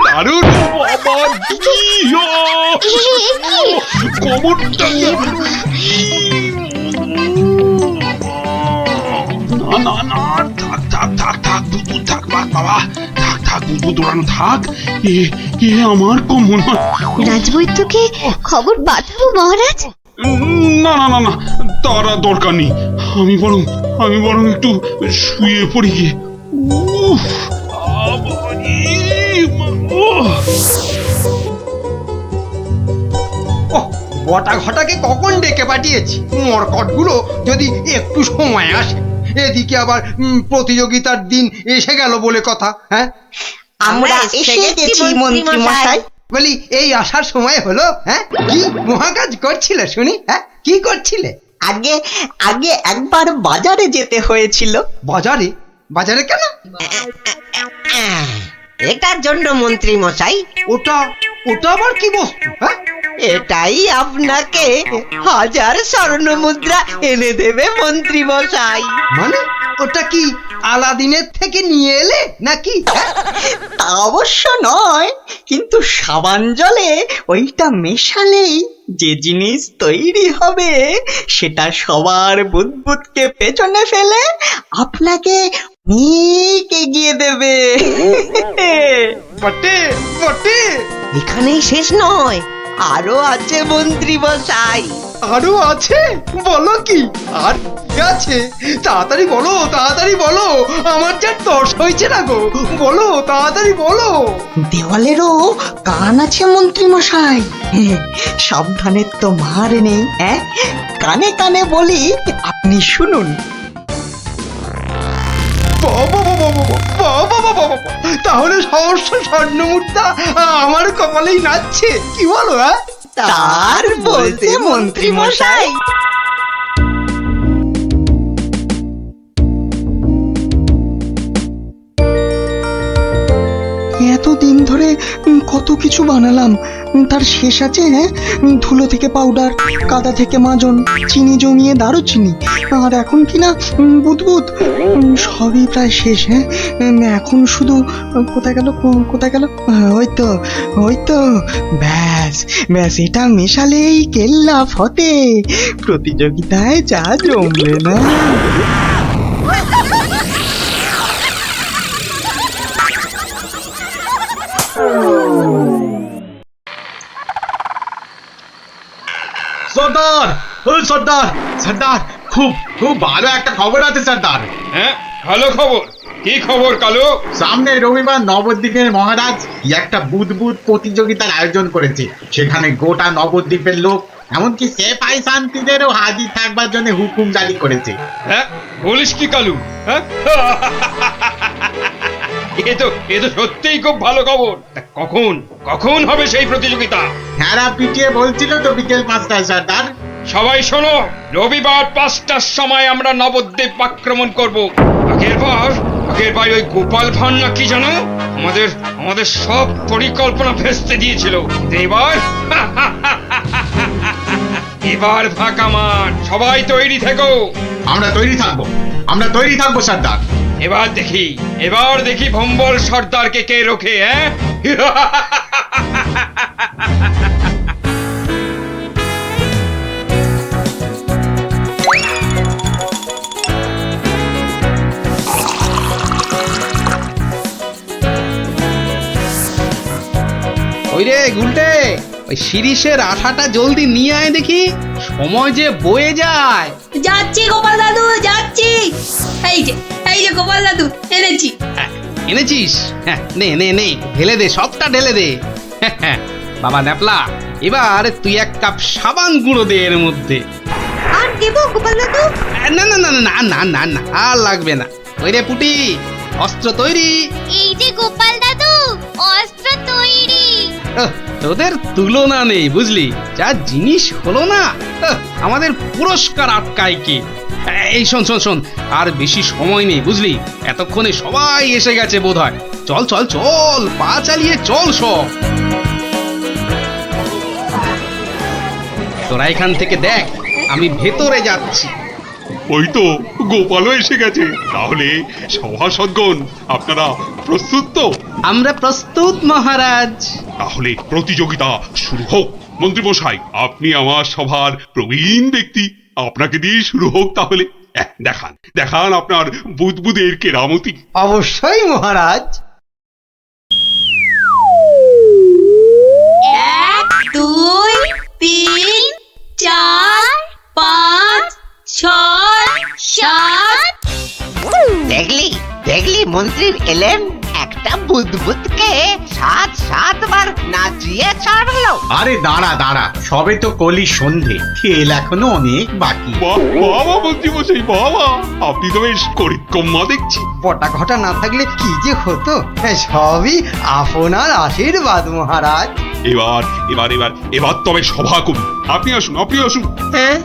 দারুণ। কবরটা না না না, থাক থাক থাক থাক, বুদবুদ থাক বাবা, থাক থাক, বুদবুদ ওড়ানো থাক। এ আমার কম মনে হয়। রাজবৈদ্যকে খবর পাঠাবো মহারাজ? না না না না, তার আর দরকার নেই। আমি বরং একটু শুয়ে পড়ি গিয়ে। বটা ঘটাকে কখন ডেকে পাঠিয়েছি, মরকটগুলো যদি একটু সময় আসে। এদিকে আবার প্রতিযোগিতার দিন এসে গেল বলে কথা। হ্যাঁ, আমরা এসে গেছি মন্ত্রী মশাই। বলি এই আসার সময় হলো? হ্যাঁ, কি মহাকাজ করছিলে শুনি? হ্যাঁ, কি করছিলে? আগে একবার বাজারে যেতে হয়েছিল। বাজারে? বাজারে কেন? এটার জন্য মন্ত্রী মশাই। ওটা আবার কি বস্তু? হ্যাঁ, এটাই আপনাকে 1000 স্বর্ণ মুদ্রা এনে দেবে মন্ত্রী মশাই। মানে ওটা কি আলাদিনের থেকে নিয়ে এলে নাকি? তা অবশ্য নয়, কিন্তু সাবান জলে ওইটা মেশালেই যে জিনিস তৈরি হবে সেটা সবার বুদবুদকে পেছনে ফেলে আপনাকে অনেক এগিয়ে দেবে। বটে বটে। এখানেই শেষ নয়, আরো আছে মন্ত্রী মশাই। আরো আছে? বলো কি আর কি আছে? তাড়াতাড়ি বলো, তাড়াতাড়ি বলো, আমার যা তর্স হয়েছে না গো, বলো তাড়াতাড়ি বলো। দেওয়ালেরও কান আছে মন্ত্রী মশাই, সাবধানের তো মার নেই। কানে কানে বলি, আপনি শুনুন। তাহলে সহস্র স্বর্ণ মুদ্রা আমার কপালেই নাচছে, কি বলো? তার বলতে মন্ত্রী মশাই। এত এতদিন ধরে কত কিছু বানালাম, তার শেষ আছে? হ্যাঁ, ধুলো থেকে পাউডার, কাদা থেকে মাজন, চিনি জমিয়ে দারুচিনি, আর এখন কি না বুদবুদ, সবই প্রায় শেষ। হ্যাঁ, এখন শুধু কোথায় গেল, কোথায় গেল? ওই তো ব্যাস ব্যাস, এটা মেশালেই কেল্লা ফতে। প্রতিযোগিতায় যা জমলে না। সর্দার, ও সর্দার, সর্দার, খুব খুব ভালো একটা খবর আছে সর্দার। হ্যাঁ, ভালো খবর। কি খবর কালু? সামনে রবিবার নবদ্বীপের মহারাজ কি একটা বুদবুদ প্রতিযোগিতার আয়োজন করেছে। সেখানে গোটা নবদ্বীপের লোক, এমনকি সেপাই শান্তিদেরও হাজির থাকবার জন্য হুকুম জারি করেছে। হ্যাঁ, বলিস কি কালু? হ্যাঁ, এ তো সত্যিই খুব ভালো খবর। তা কখন কখন হবে সেই প্রতিযোগিতা? হ্যাঁ, পিটিয়ে বলছিল তো বিকেল 5টায় সর্দার। সবাই শোনো, রবিবার 5টার সময় আমরা নবদ্বীপ আক্রমণ করব। আগের বার ওই গোপাল ভাঁড় না কি জানো, আমাদের সব পরিকল্পনা ভেস্তে দিয়েছিল। এবার ফাঁকা মাঠ, সবাই তৈরি থেকো। আমরা তৈরি থাকবো সর্দার। এবার দেখি ভম্বল সর্দারকে কে রোখে। হ্যাঁ, ওই রে গুলটে, ওই শিরিষের আঠাটা জলদি নিয়ে আয় দেখি, সময় যে বয়ে যায়। যাচ্ছি গোপাল দাদু, যাচ্ছি। এই যে গোপাল দাদু, এনেছি। এনেছিস? হ্যাঁ, নে ঢেলে দে, সবটা ঢেলে দে। বাবা ন্যাপলা, এবার তুই 1 কাপ সাবান গুঁড়ো দে এর মধ্যে। আর দেব গোপাল দাদু? না, আর লাগবে না। ওই রে পুটি, অস্ত্র তৈরি? এই যে গোপাল দাদু, অস্ত্র তৈরি। তোদের তুলনা নেই বুঝলি, যা জিনিস হলো না। আমাদের পুরস্কার আটকায় কে? এই শোন, আর বেশি সময় নেই বুঝলি, এতক্ষণে সবাই এসে গেছে বোধহয়। চল, পা চালিয়ে চল সব। তোরা এখান থেকে দেখ, আমি ভেতরে যাচ্ছি। ওই তো গোপালও এসে গেছে। তাহলে সভাসদগণ, আপনারা প্রস্তুত তো? আমরা প্রস্তুত মহারাজ। তাহলে প্রতিযোগিতা শুরু হোক। মন্ত্রী মশাই, আপনি আমার সভার প্রবীণ ব্যক্তি, আপনাকে দিয়ে শুরু হোক তাহলে। দেখান আপনার বুদবুদের কেরামতি। অবশ্যই মহারাজ। 1 2 3 4 5 6 7। দেখলি মন্ত্রী এলেন, একটা বুদবুদকে 7বার নাচিয়ে ছাড়লো। আরে দাঁড়া, সবে তো কলি সন্ধে, খেল এখনো অনেক বাকি। বাবা মন্ত্রী মশাই, বাবা, আপনি তো বেশ করিতকম্মা দেখছি। পটা ঘটা না থাকলে কি যে হতো। সবই আপনার আশীর্বাদ মহারাজ। এবার তবে সভা করি। আপনি আসুন। হ্যাঁ,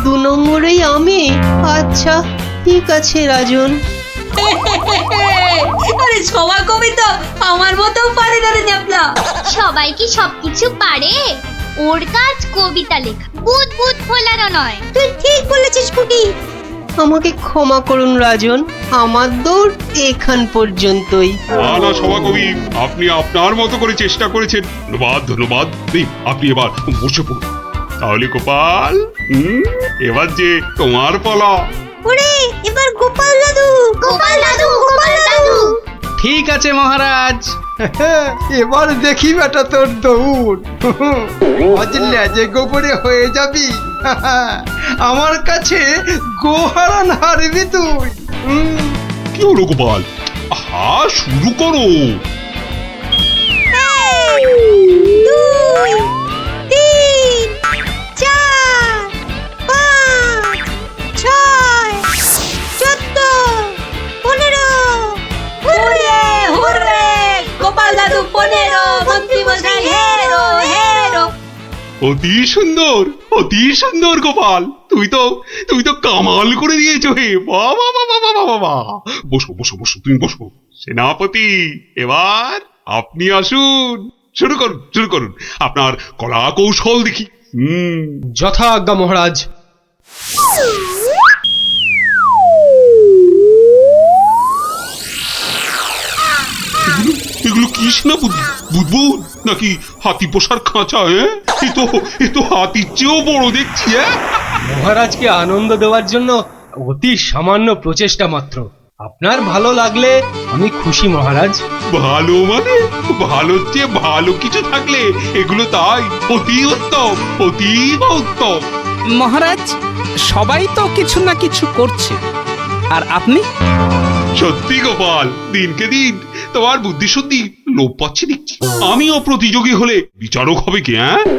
2 নম্বরেই আমি। আচ্ছা, ঠিক আছে রাজন। আরে সবা কবি তো আমার মতো পারে না রে ন্যাপলা। সবাই কি সবকিছু পারে? ওর কাজ কবিতা লেখা, বুদবুদ ফোলানো নয়। তুই ঠিক বলেছিস পুটি। আমাকে ক্ষমা করুন রাজন, আমার দৌড় এখান পর্যন্তই। না সভাকবি, আপনি আপনার মতো করে চেষ্টা করেছেন। ধন্যবাদ। আপনি এবার বসে পড়ুন। তাহলে গোপাল, এবার যে তোমার পালা। ওরে, এবার গোপাল দাদু। ঠিক আছে মহারাজ। এবার দেখি বেটা তোর দৌড়। অজলে যে গোবরে হয়ে যাবি, আমার কাছে গোহারান হারবি তুই। কি হলো গোপাল? শুরু করো। 2 3 4 5 6 14 15। হুররে গোপাল দাদু 15, মন্ত্রী মশাই হেরো। অতি সুন্দর গোপাল, তুই তো কামাল করে দিয়েছো হে। বাবা, বসো তুমি বসো। সেনাপতি, এবার আপনি আসুন, শুরু করুন, শুরু করুন আপনার কলা কৌশল দেখি। যথা আজ্ঞা মহারাজ। এগুলো কি সেনাপতি? বুদবুদ নাকি হাতি পোষার খাঁচা? এ তো হাতির চেয়েও বড় দেখছি। মহারাজকে আনন্দ দেওয়ার জন্য অতি সামান্য প্রচেষ্টা মাত্র। আপনার ভালো লাগলে আমি খুশি মহারাজ। ভালো মানে ভালোর চেয়ে ভালো কিছু থাকলে এগুলো তাই অতি উত্তম, অতীব উত্তম। মহারাজ, সবাই তো কিছু না কিছু করছে, আর আপনি? সত্যি গোপাল, দিনকে দিন তোমার বুদ্ধি সত্যি লোপ পাচ্ছে দেখছি। আমিও প্রতিযোগী হলে বিচারক হবে কি?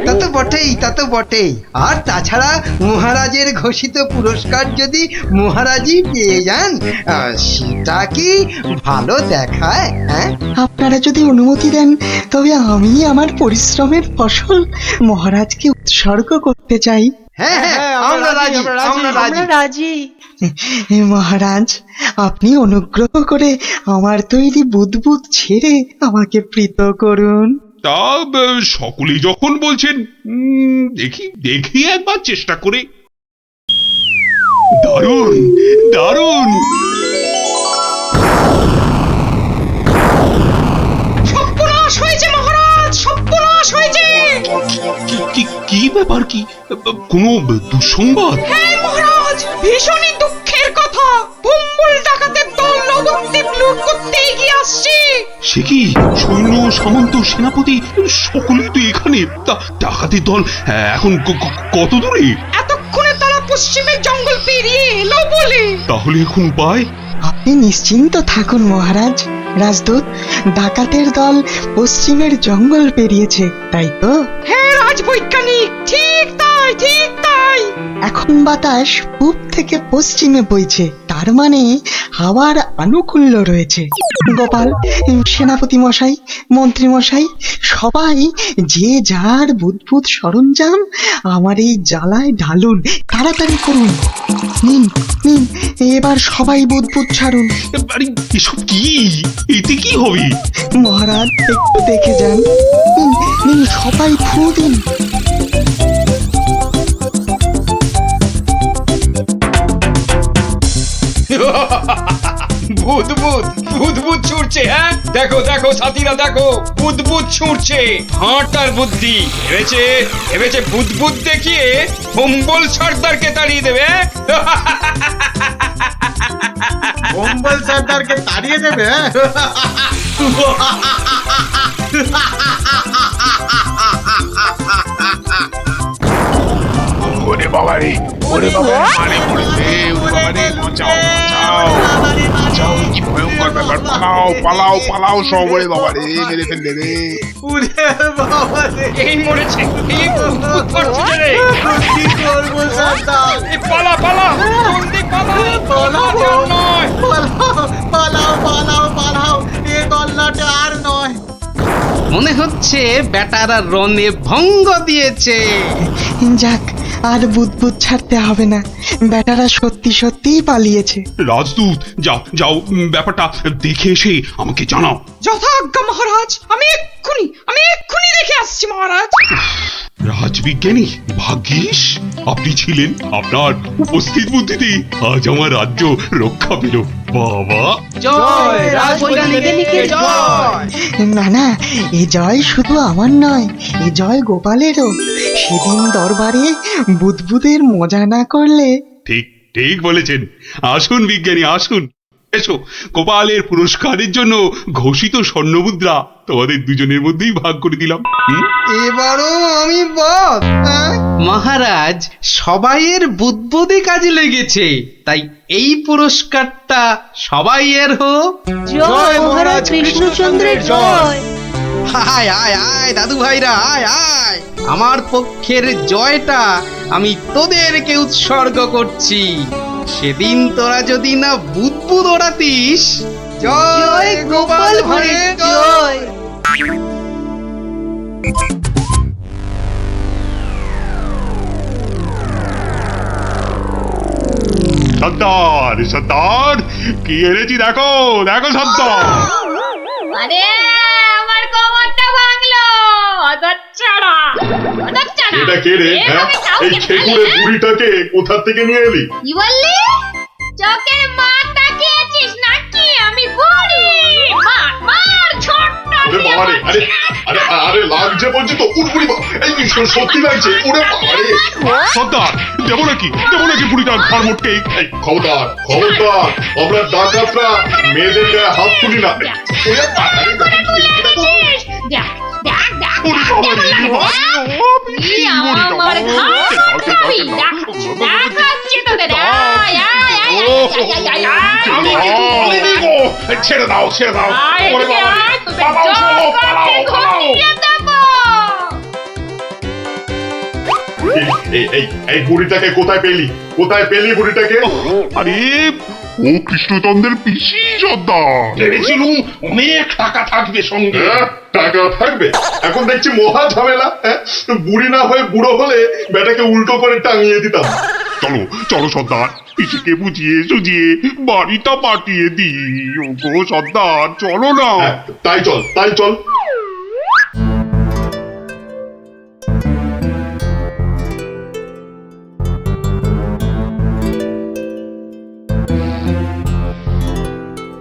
তা তো বটেই, তা তো বটেই। আর তাছাড়া মহারাজের ঘোষিত পুরস্কার যদি মহারাজই পেয়ে যান, সেটা কি ভালো দেখায়? আপনারা যদি অনুমতি দেন তবে আমি আমার পরিশ্রমের ফসল মহারাজকে উৎসর্গ করতে চাই। হ্যাঁ, আমরা রাজি। মহারাজ, আপনি অনুগ্রহ করে আমার তৈরি বুদবুদ ছেড়ে আমাকে প্রীত করুন। তা সকলেই যখন বলছেন, দেখি দেখি একবার চেষ্টা করে। দারুণ দারুণ। সর্বনাশ হয়েছে মহারাজ, সর্বনাশ হয়েছে। কি ব্যাপার? কি কোনো দুঃসংবাদ? হ্যাঁ মহারাজ, ভীষণই দুঃখের কথা। ভম্বল ডাকাতের দল নবদ্বীপ লুট করতে এগিয়ে আসছে। সে কি? সৈন্য, সামন্ত, সেনাপতি সকলেই তো এখানে। তা ডাকাতের দল এখন কত দূরে? এতক্ষণে তারা পশ্চিমের জঙ্গল পেরিয়ে এলো বলে। তাহলে এখন উপায়? আপনি নিশ্চিন্ত থাকুন মহারাজ। রাজদূত, ডাকাতের দল পশ্চিমের জঙ্গল পেরিয়েছে, তাই তো? হ্যাঁ রাজবৈজ্ঞানিক, ঠিক তাই, ঠিক তাই। এখন বাতাস পূব থেকে পশ্চিমে বইছে, তার মানে হাওয়ার আনুকূল্য রয়েছে। গোপাল, সেনাপতি মশাই, মন্ত্রী মশাই, সবাই যে যার বুদবুদ সরঞ্জাম আমার এই জ্বালায় ঢালুন, তাড়াতাড়ি করুন। নিন নিন, এবার সবাই বুদবুদ ছাড়ুন। এসব কি? এতে কি হবে? মহারাজ, একটু দেখে যান। নিন, সবাই ফু দিন। বুদবুদ বুদবুদ ছুটছে। হ্যাঁ, দেখো দেখো সাথীরা, দেখো বুদবুদ ছুটছে। হাঁটার বুদ্ধি ভেবেছে বুদবুদ দেখিয়ে ভম্বল সর্দারকে তাড়িয়ে দেবে। ভম্বল সর্দারকে তাড়িয়ে দেবে? ওরে বাবা রে, ওরে বাবা, মারে পড়েছে, ওরে বাবা রে, বাঁচাও বাঁচাও বাঁচাও, কি ভয়ঙ্কর ব্যাপার! পালাও পালাও পালাও সব! ওরে বাবা রে, মেরে ফেললে রে! ওরে বাবা রে, এই মরেছে, এই বুদবুদ করছে রে। কি করব সর্দার? পালা পালা, জলদি পালা, পালাও নয়, পালাও পালাও পালাও, এ গল্লাটা আর নয়। মনে হচ্ছে বেটারা রনে ভঙ্গ দিয়েছে। যাক, আর বুদবুদ ছাড়তে হবে না, বেটারা সত্যি সত্যিই পালিয়েছে। রাজদূত, যাও যাও, ব্যাপারটা দেখে এসে আমাকে জানাও। যথা আজ্ঞা মহারাজ, আমি এক্ষুনি দেখে আসছি মহারাজ। রাজবিজ্ঞানী, ভাগ্যিস আপনি ছিলেন। আপনার উপস্থিত বুদ্ধিতে আজ আমার রাজ্য রক্ষা পেল। বাবা জয় রাজবৈজ্ঞানিককে জয়। না না, এ জয় শুধু আমার নয়, এ জয় গোপালেরও। সেদিন দরবারে বুদবুদের মজা না করলে। ঠিক ঠিক বলেছেন। আসুন বিজ্ঞানী, আসুন। এসো, গোপালের পুরস্কারের জন্য ঘোষিত স্বর্ণমুদ্রা তোমাদের দুজনের মধ্যেই ভাগ করে দিলাম। এবারও আমি বাদ। মহারাজ, সবাইয়ের বুদ্বুদে কাজে লেগেছে, তাই এই পুরস্কারটা সবাই এর হোক। জয় মহারাজ কৃষ্ণচন্দ্রের জয়। আয় আয় আয় দাদু ভাইরা, আয় আয়। আমার পক্ষের জয়টা আমি তোদেরকে উৎসর্গ করছি। সেদিন তোরা যদি না বুদবুদ ওড়াতিস। জয় গোপাল ভাঁড়ের জয়। সর্দার, সর্দার, কি এনেছি দেখো, দেখো সর্দার। আরে আমার না এটা কে রে? হ্যাঁ, এই খেকুড়ে বুড়িটাকে কোথা থেকে নিয়ে এলি? কি বললি? চোখের মাথা খেয়েছিস নাকি? আমি বুড়ি। মার মার ছোট্ট। ওরে বাবা রে, আরে আরে আরে লাগছে বলছি তো, উঠ বুড়ি বাবা। এই সত্যি লাগছে, ওরে বাবা রে। সর্দার দেবো নাকি বুড়িটার ঘর মোটকে? এই খবরদার খবরদার, আমরা ডাকাতরা মেয়েদের গায়ে হাত তুলি না। ওরে বাবা রে, দেখ দেখ দেখ দেখ আমার ঘাড় কাটবি। দেখাচ্ছি তোদের। আয় আয় আয় আয় আয়। ছেড়ে দাও ছেড়ে দাও। ওরে বাবা রে, পালাও সব, পালাও পালাও। এই বুড়িটাকে কোথায় পেলি? কোথায় পেলি বুড়িটাকে? আরে ও কৃষ্ণচন্দ্রের পিসি সর্দার। ভেবেছিলুম অনেক টাকা থাকবে সঙ্গে। হ্যাঁ, টাকা থাকবে? এখন দেখছি মহা ঝামেলা। হ্যাঁ, বুড়ি না হয়ে বুড়ো হলে বেটাকে উল্টো করে টাঙিয়ে দিতাম। চলো চলো সর্দার, পিসিকে বুঝিয়ে সুঝিয়ে বাড়িটা পাঠিয়ে দিই। ওগো সর্দার চলো না। হ্যাঁ, তাই চল তাই চল।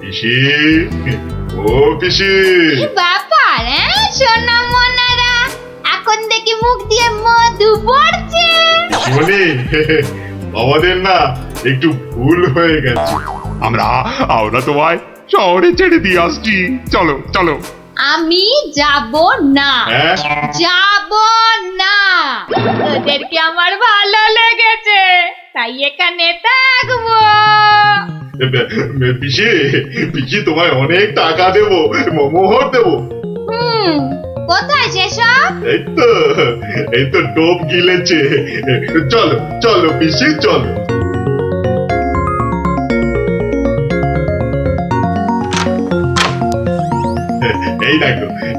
পিসি, ও পিসি। কি ব্যাপার সোনা মনারা? এখন দেখি মুখ দিয়ে মধু পড়ছে। পিসিমণি, আমাদের না একটু ভুল হয়ে গেছে। আমরা তোমায় শহরে ছেড়ে দিয়ে আসছি। চলো চলো। আমি যাব না। হ্যাঁ? যাব না। তোদেরকে আমার ভালো লেগেছে, তাই এখানে থাকবো। পিসি, পিসি তোমায় অনেক টাকা দেবো, মোহর দেবো। কোথায় সেসব? এই তো টোপ গিলেছে। চলো চলো পিসি চলো।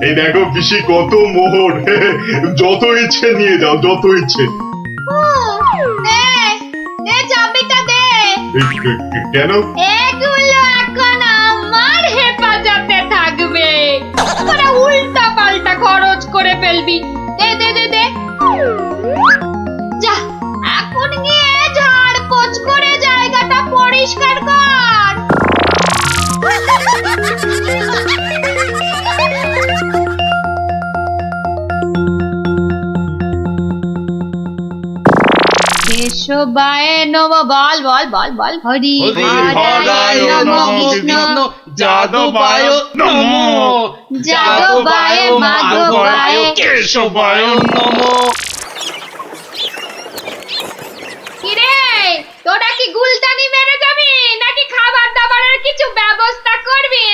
এই দেখো পিসি কত মোহর। যত ইচ্ছে নিয়ে যাও, যত ইচ্ছে। চাবিটা দে। কেন? এগুলো এখন আমার হেফাজতে থাকবে। তোরা উল্টা পাল্টা খরচ করে ফেলবি। দে দে দে দে। যা এখন গিয়ে ঝাড় পোছ করে জায়গাটা পরিষ্কার কর। কেশবায় নম। বল বল বল বল। হরি হরায় নম কৃষ্ণ যাদবায় নমো, যাদবায় মাধবায় কেশবায় নমো। কিরে, তোরা কি গুলতানি মেরে যাবি নাকি খাবার দাবারের কিছু ব্যবস্থা করবি?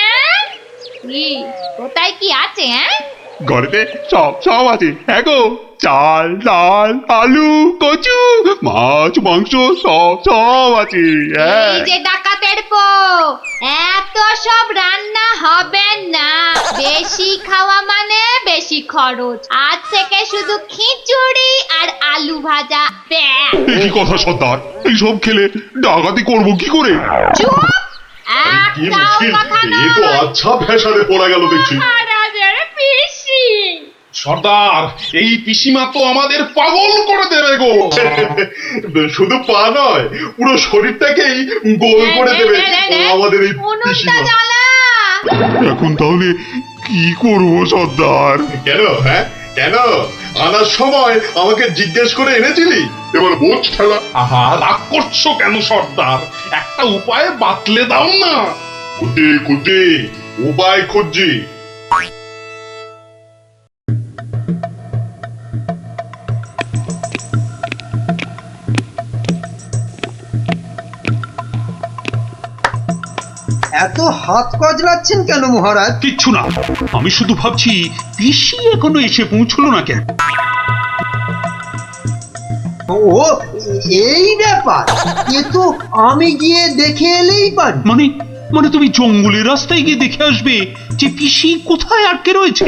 কি কোথায় কি আছে? ঘরেতে সব সব আছে। হ্যাঁ গো, চাল ডাল আলু কচু মাছ মাংস সব সব আছে। এই যে ডাকাতের পো, এত সব রান্না হবে না। বেশি খাওয়া মানে বেশি খরচ। আজ থেকে শুধু খিচুড়ি আর আলু ভাজা। কি কথা সর্দার? এইসব খেলে ডাকাতি করবো কি করে? চুপ! কি মুশকিল, এ তো আচ্ছা ফ্যাশনে পড়া গেল দেখছি। মহারাজের পিসি। সর্দার, এই পিসিমা তো আমাদের পাগল করে দেবে গো। শুধু পা নয়, পুরো শরীরটাকেই গোল করে দেবে আমাদের এই পিসিমা। এখন তাহলে কি করবো সর্দার? কেন? হ্যাঁ কেন? আনার সময় আমাকে জিজ্ঞেস করে এনেছিলি, এবার বোঝ ঠেলা। আহা, রাগ করছো কেন সর্দার? একটা উপায় বাতলে দাও না। খুঁটি উপায় খুঁজছি। এত হাত কজলাচ্ছেন কেন মহারাজ? কিচ্ছু না, আমি শুধু ভাবছি পিসি এখনো এসে পৌঁছলো না কেন। ও এই ব্যাপার, এ তো আমি গিয়ে দেখে এলেই পারি। মানে তুমি জঙ্গলের রাস্তায় গিয়ে দেখে আসবে যে পিসি কোথায় আটকে রয়েছে?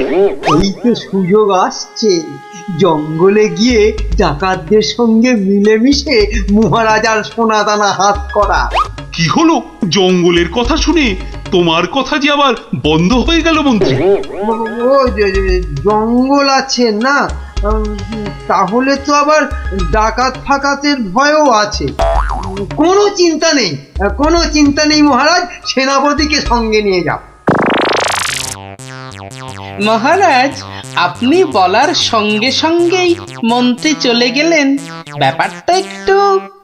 এই তো সুযোগ আসছে, জঙ্গলে গিয়ে ডাকাতদের সঙ্গে মিলেমিশে মহারাজার সোনাদানা হাত করা। কি হলো? জঙ্গলের কথা শুনে তোমার কথা যে আবার বন্ধ হয়ে গেল মন্ত্রী? ও জঙ্গল আছে না, তাহলে তো আবার ডাকাত ফাকাতের ভয়ও আছে। কোনো চিন্তা নেই, কোনো চিন্তা নেই মহারাজ, সেনাপতিকে সঙ্গে নিয়ে যাও। মহারাজ, আপনি বলার সঙ্গে সঙ্গেই মন্ত্রী চলে গেলেন, ব্যাপারটা একটু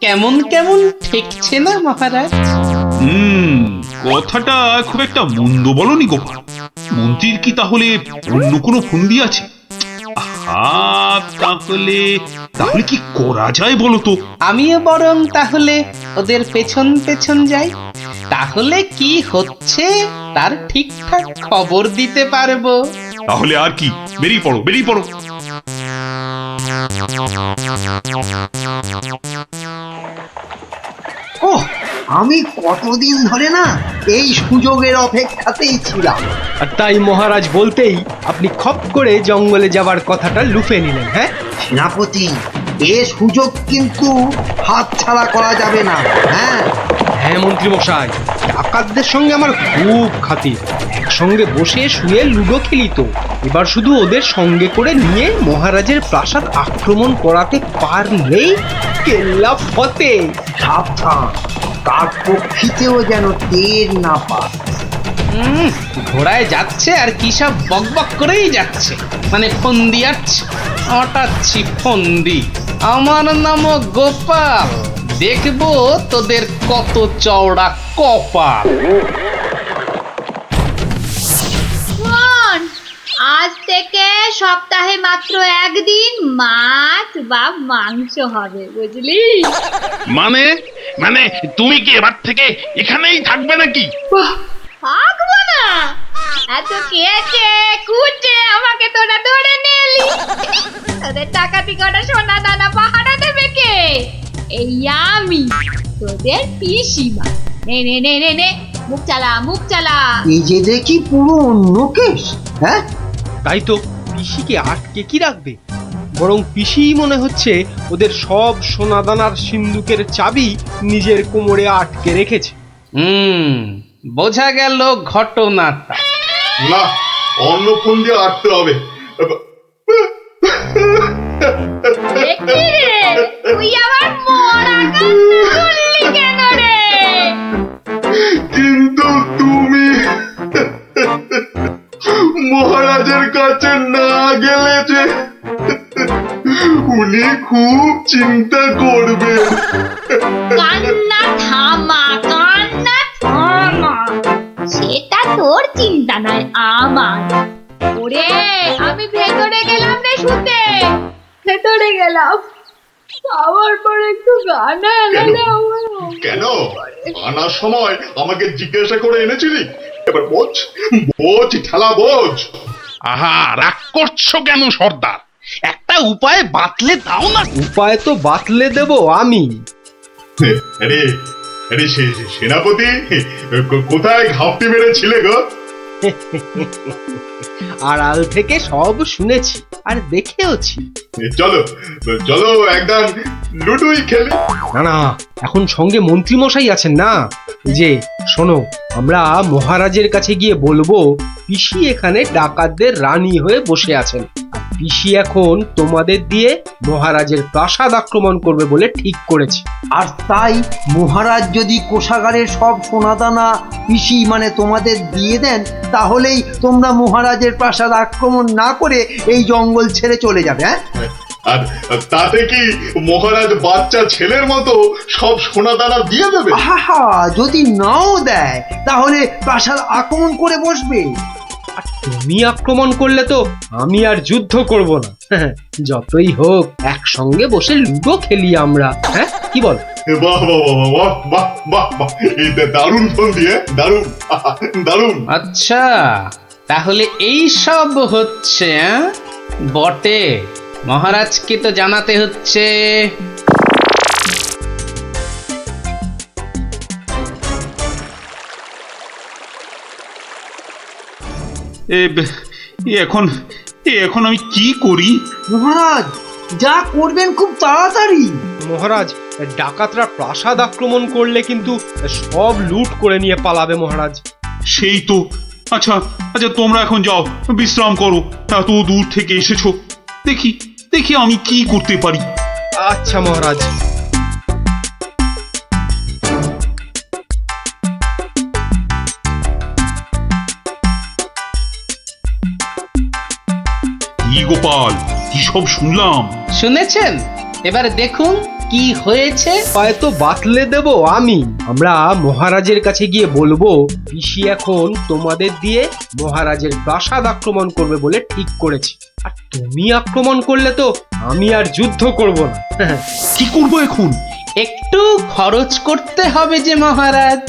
কেমন কেমন ঠেকছে না মহারাজ? কথাটা খুব একটা মন্দ বলনি গোপাল। মন্ত্রীর কি তাহলে অন্য কোনো ফন্দি আছে? তাহলে তাহলে কি করা যায় বলো তো? আমিও বরং তাহলে ওদের পেছন পেছন যাই, তাহলে কি হচ্ছে তার ঠিকঠাক খবর দিতে পারবো। তাহলে আর কি, বেরিয়ে পড়ো, বেরিয়ে পড়ো। ওহ, আমি কতদিন ধরে না এই সুযোগের অপেক্ষাতেই ছিলাম। আর তাই মহারাজ বলতেই আপনি খপ করে জঙ্গলে যাবার কথাটা লুফে নিলেন। হ্যাঁ সেনাপতি, এ সুযোগ কিন্তু হাতছাড়া করা যাবে না। হ্যাঁ হ্যাঁ মন্ত্রী মশাই, ডাকাতদের সঙ্গে আমার খুব খাতির, একসঙ্গে বসে শুয়ে লুডো খেলি তো। এবার শুধু ওদের সঙ্গে করে নিয়ে মহারাজের প্রাসাদ আক্রমণ করাতে পারলেই কেল্লা ফতে। সাবধান, কাক পক্ষীতেও যেন টের না পায়। ঘোড়ায় যাচ্ছে আর কি সব বকবক করেই যাচ্ছে, মানে ফন্দি আটছে, আটাচ্ছি ফন্দি। আমার নাম গোপাল, দেখবো তোদের কত চওড়া কপাল। শোন, আজ থেকে সপ্তাহে মাত্র একদিন মাছ বা মাংস হবে, বুঝলি? মানে মানে তুমি কি এবার থেকে এখানেই থাকবে নাকি? থাকবো না? এত কেটে কুটে আমাকে তোরা ধরে নিলি, তোদের টাকাতি করা সোনা দানা পাহারা দেবে কে? এই আমি, তোদের পিসিমা। নে নে নে নে নে, মুখ চালা, মুখ চালা। এই যে দেখি পুরো অন্য কেস। হ্যাঁ তাই তো, পিসিকে আটকে কি রাখবে? বরং পিসি মনে হচ্ছে ওদের সব সোনাদানার সিন্ধুকের চাবি নিজের কোমরে আটকে রেখেছে। বোঝা গেল ঘটনাটা। না, অন্য ফোন দিয়ে আটতে হবে। তুই আবার মরা কান্না করলি কেন রে? কিন্তু তুমি মহারাজের কাছে না গেলে যে উনি খুব চিন্তা করবেন। কান্না থামা, কান্না থামা, সেটা তোর চিন্তা নয় আমার। ওরে, আমি ভেতরে গেলাম রে শুতে, ভেতরে গেলাম। খাওয়ার পর একটু গানা এলাম। কেন আনার সময় আমাকে জিজ্ঞাসা করে এনেছিলি? এবার বোঝ, বোঝ ঠেলা বোঝ। আহা, রাগ করছো কেন সর্দার? একটা উপায় বাতলে দাও না। উপায় তো বাতলে দেব আমি। আরে আরে সেনাপতি, কোথায় ঘাপটি মেরেছিলে গো? আড়াল থেকে সব শুনেছি আর দেখেওছি। চলো চলো, একদম লুডুই খেলি। না না, এখন সঙ্গে মন্ত্রী মশাই আছেন না। যে শোনো, আমরা মহারাজের কাছে গিয়ে বলবো পিসি এখানে ডাকাতদের রানী হয়ে বসে আছেন, আর পিসি এখন তোমাদের দিয়ে মহারাজের প্রাসাদ আক্রমণ করবে বলে ঠিক করেছে। আর তাই মহারাজ যদি কোষাগারের সব সোনাদানা পিসি মানে তোমাদের দিয়ে দেন, তাহলেই তোমরা মহারাজের প্রাসাদ আক্রমণ না করে এই জঙ্গল ছেড়ে চলে যাবে। হ্যাঁ, আর তাতে কি মহারাজ বাচ্চা ছেলের মতো সব সোনা দানা দিয়ে দেবে? আহা, যদি নাও দেয় তাহলে প্রাসাদ আক্রমণ করে বসবে। আর তুমি আক্রমণ করলে তো আমি আর যুদ্ধ করব না। যতই হোক একসঙ্গে বসে লুডো খেলি আমরা। হ্যাঁ, কি বল? বাহ বাহ বাহ বাহ বাহ বাহ, এই দারুণ ফোন দিয়ে, দারুণ দারুণ। আচ্ছা, তাহলে এই সব হচ্ছে বটে। মহারাজকে তো জানাতে হচ্ছে। এখন আমি কি করি? মহারাজ, যা করবেন খুব তাড়াতাড়ি। মহারাজ, ডাকাতরা প্রাসাদ আক্রমণ করলে কিন্তু সব লুট করে নিয়ে পালাবে মহারাজ। সেই তো। আচ্ছা আচ্ছা, তোমরা এখন যাও, বিশ্রাম করো। এত দূর থেকে এসেছো, দেখি দেখি আমি কি করতে পারি। আচ্ছা মহারাজ। কি গোপাল, কি সব শুনলাম? শুনেছেন? এবার দেখুন কি হয়েছে। হয়তো বাতলে দেব আমি। আমরা মহারাজের কাছে গিয়ে বলবো পিসি এখন তোমাদের দিয়ে মহারাজের প্রাসাদ আক্রমণ করবে বলে ঠিক করেছে। আর তুমি আক্রমণ করলে তো আমি আর যুদ্ধ করব না। কি করব এখন? একটু খরচ করতে হবে যে মহারাজ।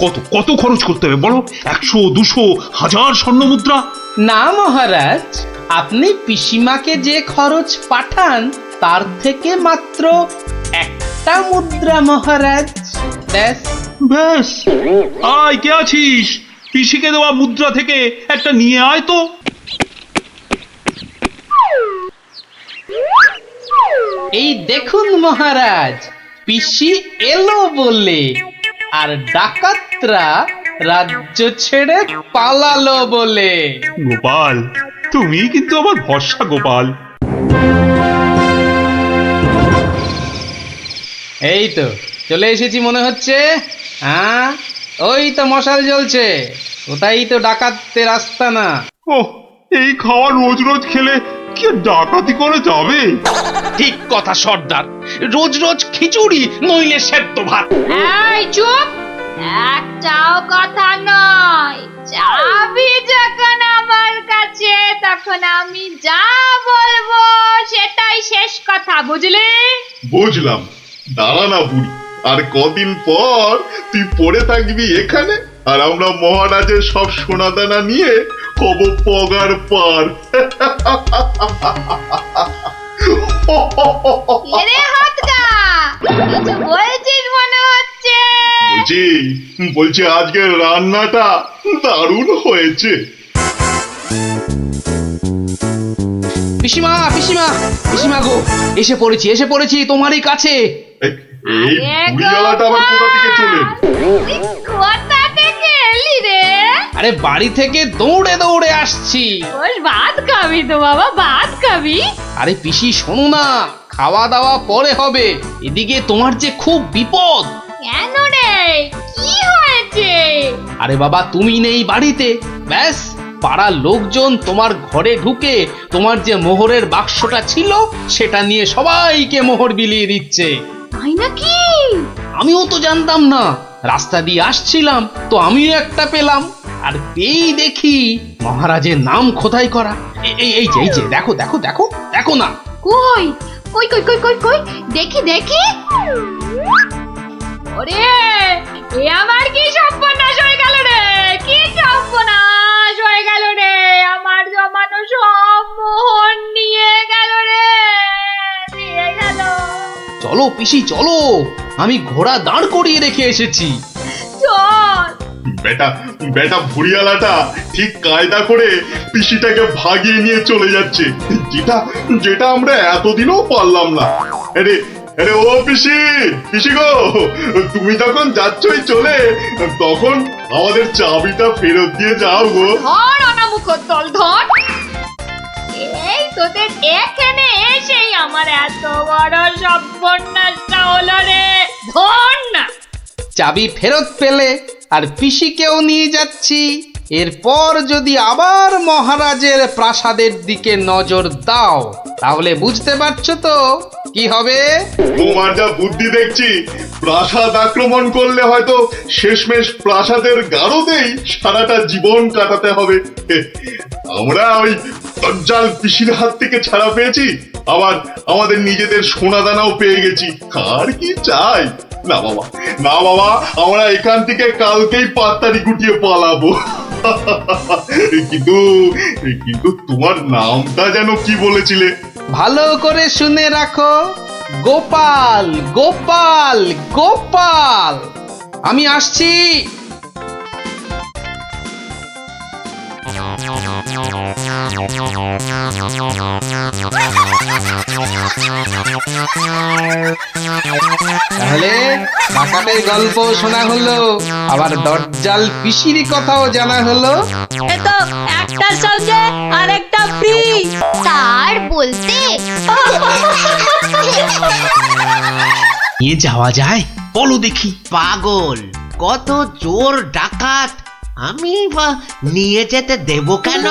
কত কত খরচ করতে হবে বলো? 100, 200, 1000 স্বর্ণ মুদ্রা? না মহারাজ, আপনি পিসিমাকে যে খরচ পাঠান তার থেকে মাত্র একটা মুদ্রা মহারাজ। ব্যাস ব্যাস। আয়, কে আছিস? পিসিকে দেওয়া মুদ্রা থেকে একটা নিয়ে আয় তো। এই দেখুন মহারাজ, পিসি এলো বলে, আর ডাকাতরা রাজ্য ছেড়ে পালালো বলে। গোপাল, তুমি কিন্তু আমার ভরসা গোপাল। এই তো চলে এসেছি মনে হচ্ছে। হ্যাঁ, ওই তো মশাল জ্বলছে, ওটাই তো ডাকাতদের আস্তানা। ওহ, এই খাওয়া রোজ রোজ খেলে কি ডাকাতি করে যাবে? ঠিক কথা সর্দার, রোজ রোজ খিচুড়ি নইলে সেদ্ধ ভাত। এই চুপ, একটাও কথা নয়। চাবি যখন আমার কাছে, তখন আমি যা বলবো সেটাই শেষ কথা, বুঝলি? বুঝলাম। দাঁড়া না বুড়ি, আর কদিন পর তুই পড়ে থাকবি এখানে, আর আমরা মহারাজের সব সোনাদানা নিয়ে হব পগার পার। এরে হাতগা, কিছু বলছিস মনে হচ্ছে। বলছি আজকের রান্নাটা দারুণ হয়েছে। পিসিমা, পিসিমা, পিসিমা গো, এসে পড়েছি তোমারই কাছে। এই বুড়িওয়ালাটা আবার কোথা থেকে চলে? কোথা থেকে এলি রে? আরে বাড়ি থেকে দৌড়ে দৌড়ে আসছি। বল, ভাত খাবি তো বাবা, ভাত খাবি? আরে পিসি শোনো না, খাওয়া দাওয়া পরে হবে। এদিকে তোমার যে খুব বিপদ। কেন রে, কি হয়েছে? আরে বাবা, তুমি নেই বাড়িতে, ব্যাস পাড়ার লোকজন তোমার ঘরে ঢুকে তোমার যে মোহরের বাক্সটা ছিল সেটা নিয়ে সবাইকে মোহর বিলিয়ে দিচ্ছে। তাই নাকি? আমিও তো জানতাম না, রাস্তা দিয়ে আসছিলাম তো আমিও একটা পেলাম, আর পেয়েই দেখি মহারাজের নাম খোদাই করা। এই যে দেখো দেখো দেখো দেখো না। কই কই কই কই কই কই, দেখি দেখি। ওরে, এ আমার কি সর্বনাশ হয়ে গেল রে, কি সর্বনাশ হয়ে গেল রে, আমার জমানো সব মোহর নিয়ে গেল রে, নিয়ে গেল। চলো পিসি চলো, আমি ঘোড়া দাঁড় করিয়ে রেখে এসেছি। চল। বেটা ভুড়িয়ালাটা ঠিক কায়দা করে পিসিটাকে ভাগিয়ে নিয়ে চলে যাচ্ছে, যেটা আমরা এতদিনও পারলাম না। আরে আরে ও পিসি গো, তুমি যখন যাচ্ছই চলে, তখন আমাদের চাবিটা ফেরত দিয়ে যাও গো। ধর অনামুখ দল, ধর। এই তোদের এখানে এসেই আমার এত বড় সর্বনাশটা হলো রে, ধর না। চাবি ফেরত পেলে আর পিসিকেও নিয়ে যাচ্ছি। এরপর যদি আবার মহারাজের প্রাসাদের দিকে নজর দাও তাহলে বুঝতে পারছো তো কি হবে। তোমার যা বুদ্ধি দেখছি, প্রাসাদ আক্রমণ করলে হয়তো শেষমেশ প্রাসাদের গারদেই সারাটা জীবন কাটাতে হবে। আমরা ওই দজ্জাল পিসির হাত থেকে ছাড়া পেয়েছি, আবার আমাদের নিজেদের সোনাদানাও পেয়ে গেছি, আর কি চাই? না বাবা, আমরা এখান থেকে কালকেই পাতারি গুটিয়ে পালাবো। কিন্তু তোমার নামটা যেন কি বলেছিলে? ভালো করে শুনে রাখো, গোপাল গোপাল গোপাল। আমি আসছি। তাহলে ডাকাতের গল্প শোনা হলো, আবার দজ্জাল পিসির কথাও জানা হলো। এতো একটার সঙ্গে আরেকটা ফ্রি। তার বলতে নিয়ে যাওয়া যায়, বলো দেখি। পাগল, কত চোর ডাকাত আমি বা নিয়ে যেতে দেব কেন?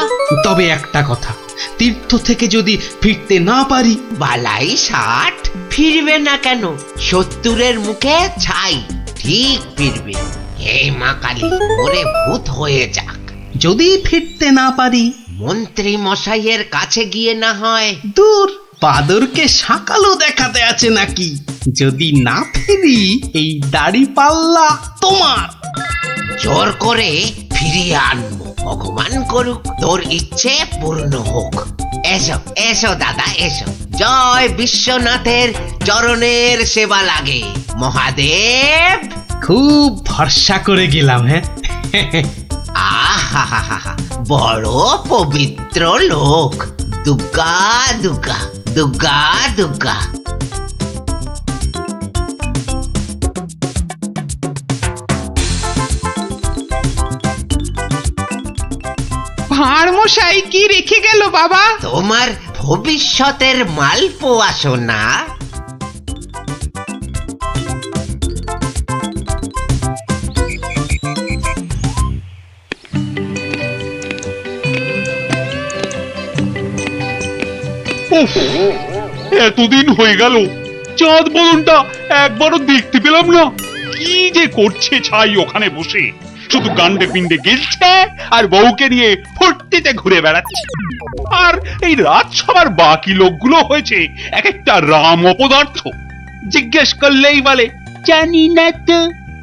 তবে একটা কথা, তীর্থ থেকে যদি ফিরতে না পারি? বালাই 60 ফিরবে না কেন? 70-এর মুখে ছাই, ঠিক ফিরবে। হে মা কালী, ওরে ভূত হয়ে যাক। যদি ফিরতে না পারি? মন্ত্রী মশাইয়ের কাছে গিয়ে না হয়। দূর, বাদরকে সাকালও দেখাতে আছে নাকি? যদি না ফিরি, এই দাড়ি পাল্লা তোমার। জোর করে ফিরিয়ে আনবো, ভগবান করুক তোর ইচ্ছে পূর্ণ হোক। এসো এসো দাদা এসো। জয় বিশ্বনাথের চরণের সেবা লাগে মহাদেব। খুব ভরসা করে গেলাম। হ্যাঁ, আহা, বড় পবিত্র লোক। দুর্গা দুর্গা দুর্গা দুর্গা। ভাঁড় মশাই কি রেখে গেল বাবা? তোমার ভবিষ্যতের মালপোয়া সোনা। এতদিন হয়ে গেল চাঁদ বদনটা একবারও দেখতে পেলাম না। কি যে করছে ছাই ওখানে বসে, শুধু গান্ডে পিণ্ডে গেলছে আর বউকে নিয়ে ফুর্তিতে ঘুরে বেড়াচ্ছে। আর এই রাজসভার বাকি লোকগুলো হয়েছে এক একটা রাম অপদার্থ। জিজ্ঞেস করলেই বলে জানি না তো।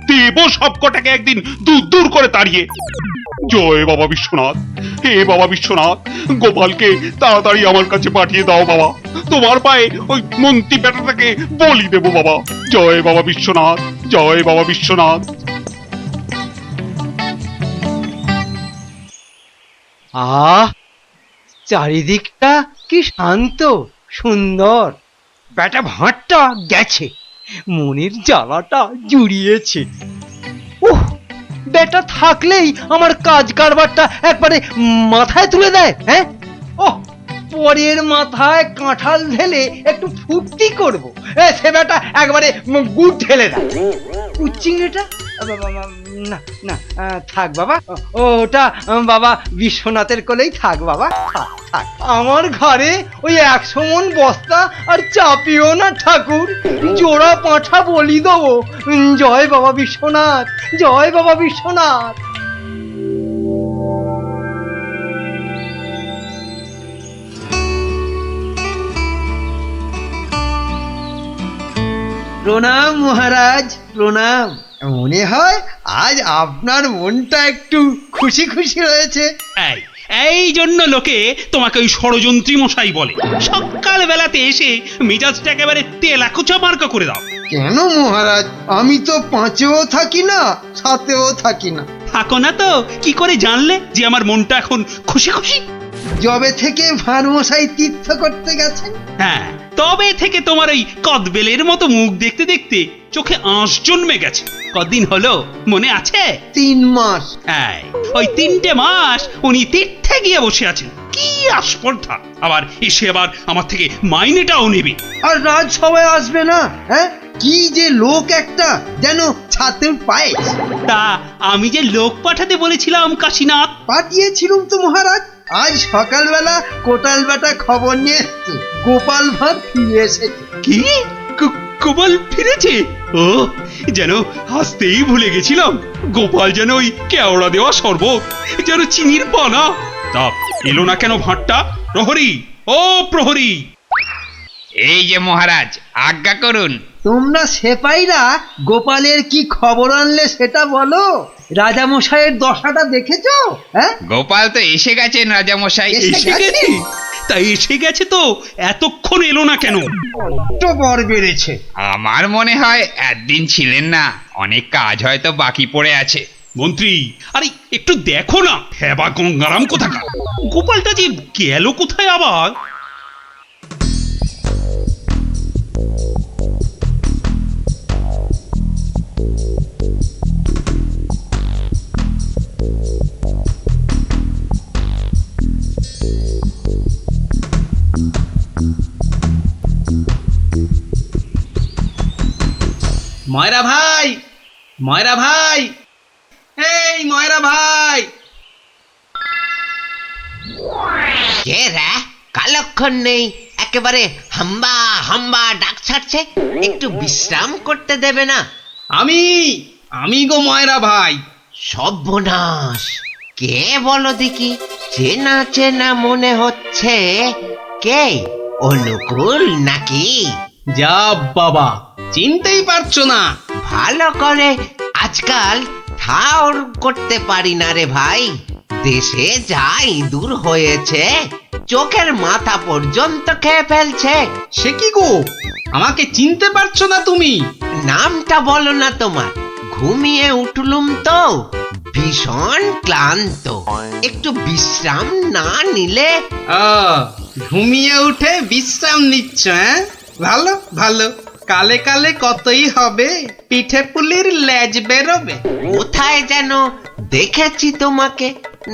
দেব সবকটাকে একদিন দূর দূর করে তাড়িয়ে। জয় বাবা বিশ্বনাথ, হে বাবা বিশ্বনাথ, গোপালকে তাড়াতাড়ি আমার কাছে পাঠিয়ে দাও বাবা। তোমার পায়ে ওই মন্ত্রী বেটাটাকে বলি দেব বাবা। জয় বাবা বিশ্বনাথ, জয় বাবা বিশ্বনাথ। চারিদিকটা কি শান্ত সুন্দর। বেটা ভাঁড়টা গেছে, মনের জ্বালাটা জুড়িয়েছে। উহ, বেটা থাকলেই আমার কাজ কারবারটা একবারে মাথায় তুলে দেয়। হ্যাঁ, ওহ, পরের মাথায় কাঁঠাল ঢেলে একটু ফুর্তি করব, সে বেটা একবারে গুড় ঢেলে দেয়। উচ্চিংড়িটা না না, থাক বাবা, ওটা বাবা বিশ্বনাথের কোলেই থাক বাবা, থাক থাক। আমার ঘরে ওই 100 মণ বস্তা আর চাপিও না ঠাকুর, জোড়া পাঁঠা বলি দেবো। জয় বাবা বিশ্বনাথ, জয় বাবা বিশ্বনাথ। প্রণাম মহারাজ, প্রণাম। মনে হয় আজ আপনার মনটা একটু খুশি খুশি রয়েছে। এই জন্য লোকে তোমাকে ওই ষড়যন্ত্রী মশাই বলে। সকাল বেলাতে এসে মেজাজটা একেবারে তেলাকুচা মার্কা করে দাও। কেন মহারাজ, আমি তো 5-এও থাকি না, 7-এও থাকি না। থাকো না তো কি করে জানলে যে আমার মনটা এখন খুশি খুশি? যবে থেকে ভাঁড় মশাই তীর্থ করতে গেছেন। হ্যাঁ, তবে থেকে তোমার ওই কদবেলের মতো মুখ দেখতে দেখতে চোখে আঁশ জন্মে গেছে। কদিন হলো মনে আছে? 3 মাস। হ্যাঁ, ওই 3টে মাস উনি তীর্থে গিয়ে বসে আছেন। কি আস্পর্ধা! আবার এসে আবার আমার থেকে মাইনেটাও নেবে। আর রাজসভায় আসবে না? হ্যাঁ, কি যে লোক একটা, যেন ছাতের পায়েস। তা আমি যে লোক পাঠাতে বলেছিলাম কাশীনাথ, পাঠিয়েছিলাম তো মহারাজ। আজ সকালবেলা কোটাল বেটা খবর নিয়ে এসছে, গোপাল ভাঁড় ফিরে এসেছে। কি? গোপাল ফিরেছে? ও, যেন হাসতেই ভুলে গেছিলাম। গোপাল যেন ওই কেওড়া দেওয়া শরবত, যেন চিনির পানা। তা এলো না কেন ভাঁড়টা? প্রহরী, ও প্রহরী! এই যে মহারাজ, আজ্ঞা করুন। তোমরা সেপাইরা গোপালের কি খবর আনলে সেটা বলো। রাজামশাইয়ের দশাটা দেখেছো? হ্যাঁ, গোপাল তো এসে গেছেন রাজামশাই। এসে গেছে? তাই এসে গেছে তো এতক্ষণ এলো না কেন? তো বর বেড়েছে। আমার মনে হয় একদিন ছিলেন না, অনেক কাজ হয়তো বাকি পড়ে আছে। মন্ত্রী, আরে একটু দেখো না, হেবা গঙ্গারাম কোথাকার! গোপালটা যে গেল কোথায় আবার? ময়রা ভাই, ময়রা ভাই, এই ময়রা ভাই। কে রে? কালক্ষণ নেই, একেবারে হাম্বা হাম্বা ডাক ছাড়ছে। একটু বিশ্রাম করতে দেবে না? আমি গো ময়রা ভাই। সর্বনাশ! কে বলো দেখি? চেনা চেনা মনে হচ্ছে। কে? অনুকূল নাকি? যা বাবা, চিনতেই পারছো না? ভালো করে আজকাল ঠাউর করতে পারি না রে ভাই। দেশে যা ইঁদুর হয়েছে, চোখের মাথা পর্যন্ত খেয়ে ফেলছে। সে কি গো, আমাকে চিনতে পারছো না তুমি? নামটা বলো না তোমার। ঘুমিয়ে উঠলুম তো, ভীষণ ক্লান্ত। একটু বিশ্রাম না নিলে। ঘুমিয়ে উঠে বিশ্রাম নিচ্ছ? হ্যাঁ, ভালো ভালো। কালে কালে কতই হবে, পিঠে পুলির লেজ বেরোবে। কোথায় যেন দেখেছি তোমাকে।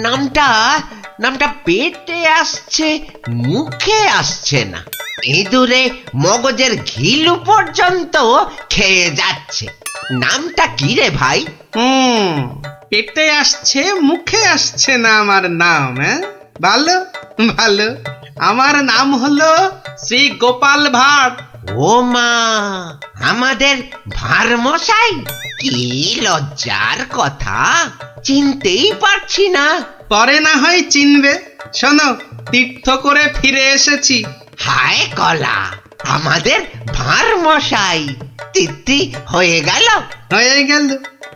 নামটা পেটে আসছে, মুখে আসছে না। ইঁদুরে মগজের ঘিলু পর্যন্ত খেয়ে যাচ্ছে। নামটা কি রে ভাই? পেটে আসছে, মুখে আসছে না আমার নাম। হ্যাঁ, ভালো ভালো। আমার নাম হলো শ্রী গোপাল ভাঁড়। ও মা, আমাদের ভাঁড় মশাই! কি লজ্জার কথা, চিনতেই পারছি না। পরে না হয় চিনবে। শোনো, তীর্থ করে ফিরে এসেছি। হায় কলা, আমাদের ভাঁড় মশাই তিথি হয়ে গেল। হয়ে গেল।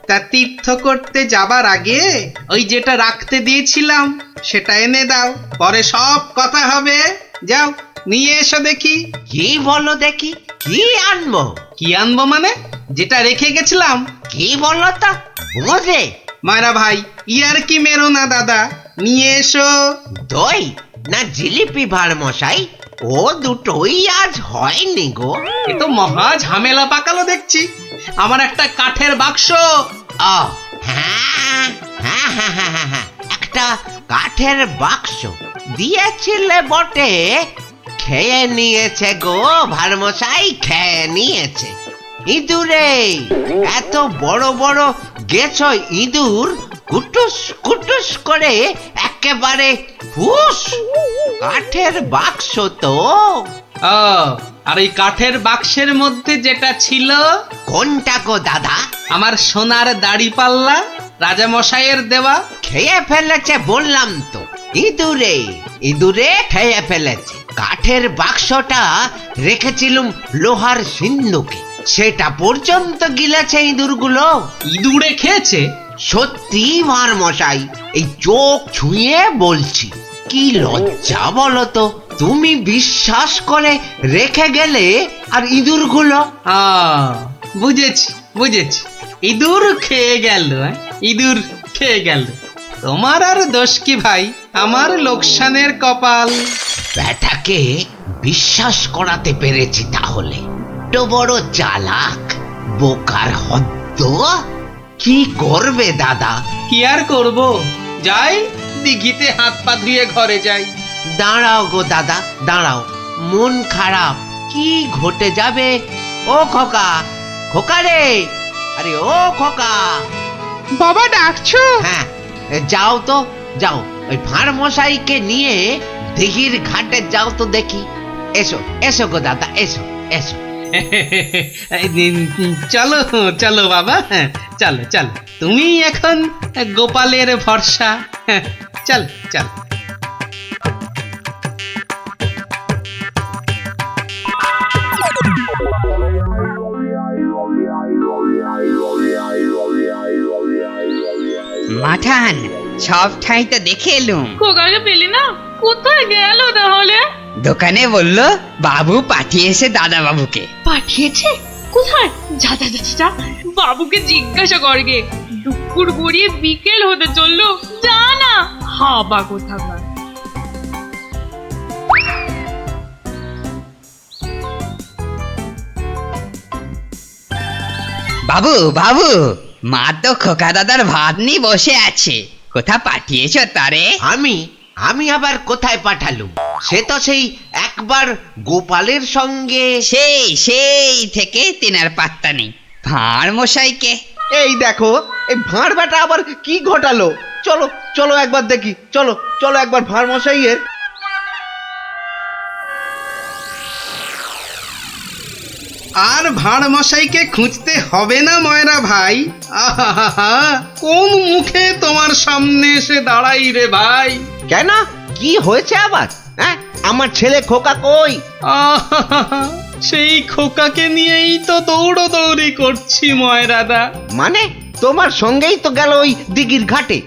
তা তীর্থ করতে যাবার আগে ওই যেটা রাখতে দিয়েছিলাম সেটা এনে দাও, পরে সব কথা হবে। যাও, নিয়ে এসো দেখি। কি বলো দেখি? কি আনবো? কি আনবো মানে? যেটা রেখে গেছিলাম। কি বলো তো? বোঝে মায়েরা ভাই, ইয়ার কি মেরো না দাদা, নিয়ে এসো। দই না জিলিপি ভাঁড় মশাই? ও দুটোই আজ হয়নি গো। এ তো মহা ঝামেলা পাকালো দেখছি। আমার একটা কাঠের বাক্স। হ্যাঁ, একটা কাঠের বাক্স দিয়েছিলে বটে। খেয়ে নিয়েছে গো ভাঁড় মশাই, খেয়ে নিয়েছে। ইঁদুরে এত বড় বড় গেছ ইঁদুর, কুটুস কুটুস করে একেবারে ফুস। কাঠের বাক্স তো। আর এই কাঠের বাক্সের মধ্যে যেটা ছিল। কোনটা গো দাদা? আমার সোনার দাড়ি পাল্লা, রাজা মশাইয়ের দেওয়া। খেয়ে ফেলেছে বললাম তো। ইঁদুরে খেয়ে ফেলেছে। কাঠের বাক্সটা রেখেছিলুম লোহার সিন্ধুকে, সেটা পর্যন্ত গিলেছে ইঁদুরগুলো। ইঁদুরে খেয়েছে? সত্যি ভাঁড় মশাই, এই চোখ ছুঁয়ে বলছি। কি লজ্জা বলো তো, তুমি বিশ্বাস করে রেখে গেলে আর ইঁদুরগুলো। বুঝেছি বুঝেছি, ইঁদুর খেয়ে গেল। ইঁদুর খেয়ে গেল। তোমার আর দোষ কি ভাই, আমার লোকসানের কপাল। ব্যাটাকে বিশ্বাস করাতে পেরেছি তাহলে। তো বড় চালাক, বোকার হদ্দ। কি করবে দাদা? কি আর করব, যাই দিঘিতে হাত পা ধুয়ে ঘরে যাই। দাঁড়াও গো দাদা, দাঁড়াও। মন খারাপ। কি ঘটে যাবে? ও খোকা, খোকা রে! আরে ও খোকা! বাবা ডাকছো? হ্যাঁ, যাও তো, যাও। ওই ভাঁড় মশাইকে নিয়ে দিঘির ঘাটে যাও তো দেখি। এসো এসো গো দাদা, এসো এসো। চলো চলো বাবা, চলো চলো। তুমি এখন গোপালের ভরসা। চল চল। মাঠান, সব ঠাই তো দেখে এলুম। খোকাকে পেলি না? কোথায় গেল তাহলে? দোকানে বললো বাবু পাঠিয়েছে দাদা বাবুকে। পাঠিয়েছে? কোথায়? যা যা যা যা, বাবুকে জিজ্ঞাসা করগে। দুপুর গড়িয়ে বিকেল হতে চললো, যা না। হাবা কোথাকার। বাবু বাবু, মা তো খোকা দাদার ভাত নিয়ে বসে আছে। কোথা পাঠিয়েছ তারে? আমি আবার কোথায় পাঠালুম? সে তো সেই একবার গোপালের সঙ্গে। সেই থেকে তেনার পাত্তা নেই। ভাঁড় মশাইকে। এই দেখো এই ভাঁড় বেটা আবার কি ঘটালো। চলো চলো একবার দেখি, চলো চলো একবার ভাঁড় মশাইয়ের। আর ভাঁড় মশাইকে খুঁজতে হবে না ময়রা ভাই। আহা, কোন মুখে তোমার সামনে এসে দাঁড়াই রে ভাই। কেন কি হয়েছে আবার? হ্যাঁ, আমার ছেলে খোকা কই? আহা, সেই খোকাকে নিয়েই তো দৌড়দৌড়ি করছি ময়রাদা। মানে তোমার সঙ্গেই তো গেল ওই দিঘির ঘাটে।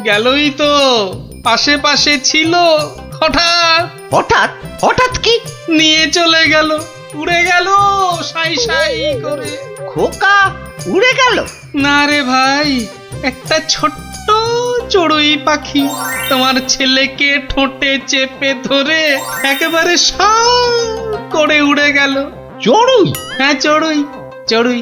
গেলই তো পাশে পাশে ছিল, হঠাৎ হঠাৎ হঠাৎ কি নিয়ে চলে গেল, উড়ে গেল সাই সাই করে। খোকা উড়ে গেল? না রে ভাই, একটা ছোট্ট চড়ুই পাখি তোমার ছেলেকে ঠোঁটে চেপে ধরে একেবারে সাঁ করে উড়ে গেল। চড়ুই? হ্যাঁ চড়ুই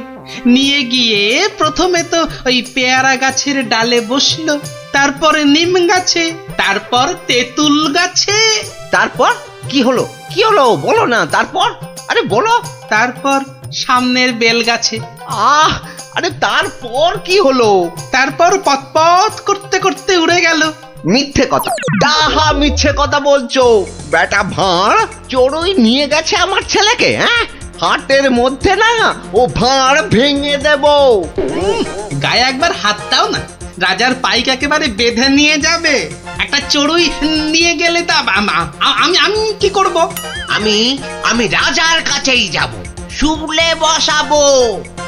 নিয়ে গিয়ে প্রথমে তো ওই পেয়ারা গাছের ডালে বসলো, তারপরে নিম গাছে, তারপর তেঁতুল গাছে। তারপর কি হলো? কি হলো বলো না। তারপর আরে বলো। তারপর সামনের বেল গাছে। আরে তারপর কি হলো? তারপর পথ করতে করতে উড়ে গেল। মিথ্যে কথা, ডাহা মিথ্যে কথা বলছো বেটা ভাঁড়। চড়ুই নিয়ে গেছে আমার ছেলেকে? হ্যাঁ, হাটের মধ্যে না ও ভাঁড় ভেঙে দেব। গায়ে একবার হাত দাও না, রাজার পাইক একেবারে বেঁধে নিয়ে যাবে। একটা চড়ুই নিয়ে গেলে তা আমি কি করব? আমি রাজার কাছেই যাব, শুলে বসাবো,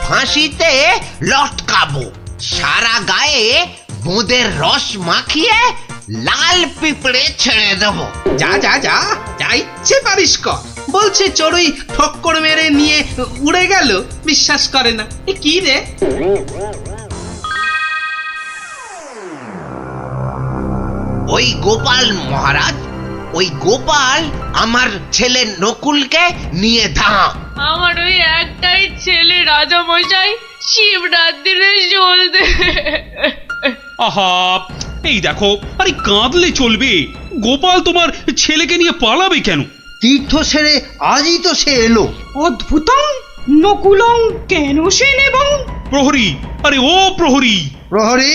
ফাঁসিতে লটকাবো, সারা গায়ে বোঁদের রস মাখিয়ে লাল পিঁপড়ে ছেড়ে দেবো। যা ইচ্ছে পারিস কর। বলছে চড়ুই ঠক্কর মেরে নিয়ে উড়ে গেল, বিশ্বাস করে না। এ কি রে? ওই গোপাল মহারাজ, ওই গোপাল আমার ছেলে নকুলকে নিয়ে ধাম। আমার ওই একটাই ছেলে রাজা মশাই, শিবরাত্রিরে চলতে। আহা, এই দেখো, আরে কাঁদলে চলবে? গোপাল তোমার ছেলেকে নিয়ে পালাবে কেন? তীর্থ সেরে আজই তো সে এলো। অদ্ভুতং নকুলং কেন সে নেবং। প্রহরী, আরে ও প্রহরী। প্রহরী?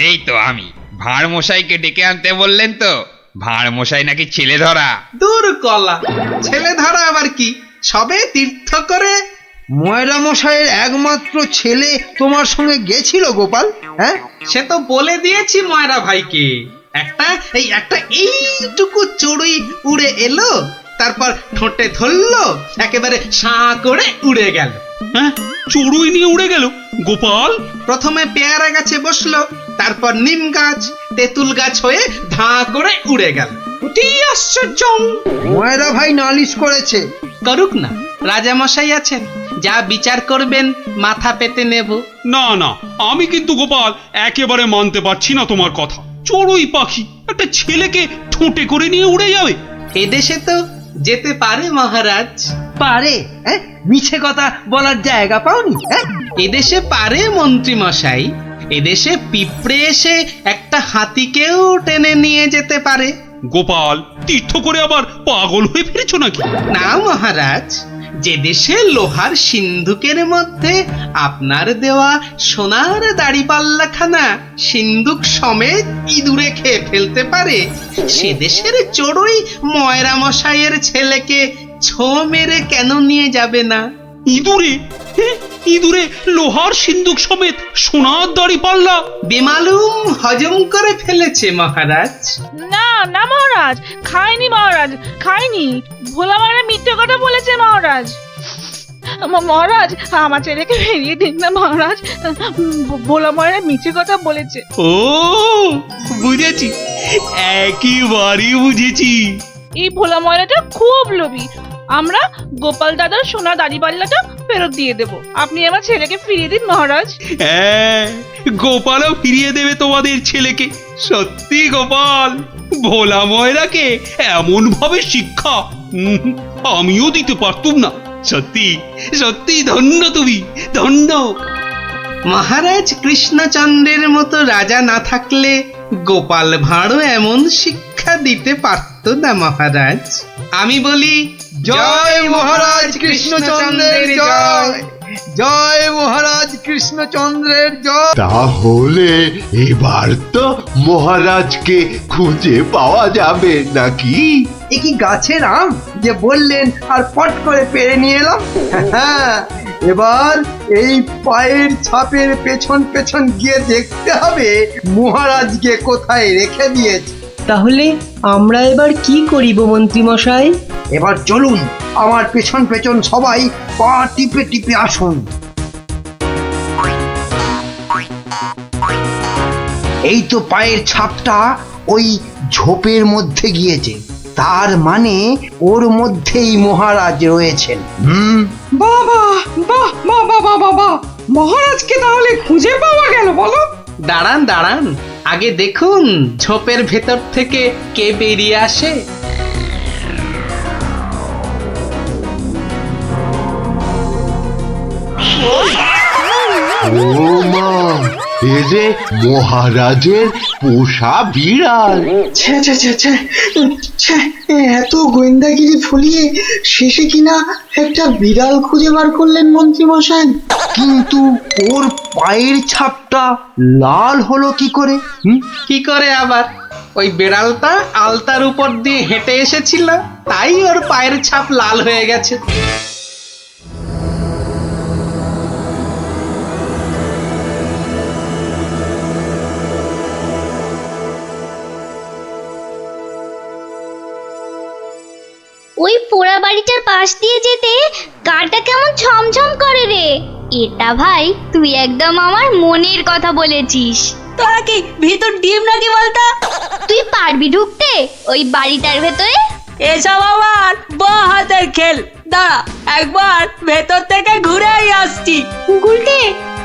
এই তো আমি। ভাঁড় মশাইকে ডেকে আনতে বললেন তো? ভাঁড় মশাই নাকি ছেলে ধরা। দূর কলা, ছেলে ধরা আবার কি? সবে তীর্থ করে। ময়রা মশাইয়ের একমাত্র ছেলে তোমার সঙ্গে গেছিল গোপাল? হ্যাঁ, সে তো বলে দিয়েছি ময়রা ভাইকে। একটা এইটুকু চড়ুই উড়ে এলো, তারপর ঠোঁটে ধরলো, একেবারে সাঁ করে উড়ে গেল। হ্যাঁ, চড়ুই নিয়ে উড়ে গেল গোপাল? প্রথমে পেয়ারা গাছে বসলো, তারপর নিম গাছ, তেঁতুল গাছ হয়ে ধাঁ করে উড়ে গেল। অতি আশ্চর্য। ময়রা ভাই নালিশ করেছে। করুক না, রাজা মশাই আছেন, যা বিচার করবেন মাথা পেতে নেব। না না, আমি কিন্তু গোপাল একেবারে মানতে পারছি না তোমার কথা। চড়ুই পাখি একটা ছেলেকে ঠোঁটে করে নিয়ে উড়ে যাবে? এদেশে তো যেতে পারে মহারাজ। পারে? হ্যাঁ, মিছে কথা বলার জায়গা পাওনি? হ্যাঁ, এদেশে পারে মন্ত্রী মশাই। এদেশে পিঁপড়ে এসে একটা হাতিকেও টেনে নিয়ে যেতে পারে। গোপাল, তীর্থ করে আবার পাগল হয়ে ফিরেছো নাকি? না মহারাজ, যে দেশে লোহার সিন্ধুকের মধ্যে আপনার দেওয়া সোনার দাড়িপাল্লাখানা সিন্ধুক সমেত ইঁদুরে খেয়ে ফেলতে পারে, সে দেশের চড়ুই ময়রা মশাইয়ের ছেলেকে ছো মেরে কেন নিয়ে যাবে না? ইঁদুরে? ইঁদুরে লোহার সিন্ধুক সমেত সোনার দাড়িপাল্লা? বেমালুম হজম করে ফেলেছে মহারাজ। না না মহারাজ, খাইনি মহারাজ, খাইনি। ভোলা মারা মিথ্যে কথা বলেছে মহারাজ। মহারাজ, আমার ছেলেকে ফিরিয়ে দিন না মহারাজ। ভোলা মারা মিথ্যে কথা বলেছে। ও বুঝেছি, একেবারে বুঝেছি। এই ভোলা ময়রাটা খুব লোভী। আমরা গোপাল দাদার সোনা দাড়িপাল্লাটা ফেরত দিয়ে দেব। আপনি আমার ছেলেকে ফিরিয়ে দিন মহারাজ। হ্যাঁ, গোপালও ফিরিয়ে দেবে তোমাদের ছেলেকে। সত্যি গোপাল, ভোলা ময়রাকে এমন ভাবে শিক্ষা আমিও দিতে পারতুম না। সত্যি সত্যি ধন্য তুমি, ধন্য। মহারাজ কৃষ্ণচন্দ্রের মতো রাজা না থাকলে গোপাল ভাঁড়ও এমন শিক্ষা দিতে পারত না মহারাজ। আমি বলি জয় মহারাজ কৃষ্ণচন্দ্রের জয়। জয় মহারাজ কৃষ্ণচন্দ্রের জয়। তাহলে এবার তো মহারাজকে খুঁজে পাওয়া যাবে নাকি? এ কি গাছের আম যে বললেন আর পট করে পেরে নিয়ে এলাম? হ্যাঁ, এবার এই পায়ের ছাপের পেছন পেছন গিয়ে দেখতে হবে মহারাজকে কোথায় রেখে দিয়েছে। তাহলে আমরা এবার কি করিব মন্ত্রী মশাই? এবার চলুন আমার পেছন পেছন সবাই পা টিপে টিপে আসুন। এই তো পায়ের ছাপটা ওই ঝোপের মধ্যে গিয়েছে, তার মানে ওর মধ্যেই মহারাজ রয়েছেন। বাবা বাহ বাবা বাবা বাহ, মহারাজকে তাহলে খুঁজে পাওয়া গেল বলো? দাঁড়ান দাঁড়ান, আগে দেখুন ঝোপের ভেতর থেকে কে বেরিয়ে আসে। ও মা, এ যে মহারাজের পোষা বিড়াল। ছ্যা ছ্যা ছ্যা ছ্যা, ছ্যা, এত গোয়েন্দাগিরি ফলিয়ে শেষে কিনা একটা বিড়াল খুঁজে বার করলেন মন্ত্রী মশাই। কিন্তু ওর পায়ের ছাপটা লাল হলো কি করে? কি করে আবার? ওই বেড়ালটা আলতার উপর দিয়ে হেঁটে এসেছিল, তাই ওর পায়ের ছাপ লাল হয়ে গেছে। ওই পোড়া বাড়িটার পাশ দিয়ে যেতে গাটা কেমন ছমছম করে রে। এটা ভাই তুই একদম আমার মনের কথা বলেছিস। তোরা কি ভিতর ডিম নাকি বলতো? তুই পারবি ঢুকতে ওই বাড়িটার ভেতরে? এসব আমার বাঁ হাতের খেল। দাঁড়া, একবার ভেতর থেকে ঘুরেই আসছি। গুলটে,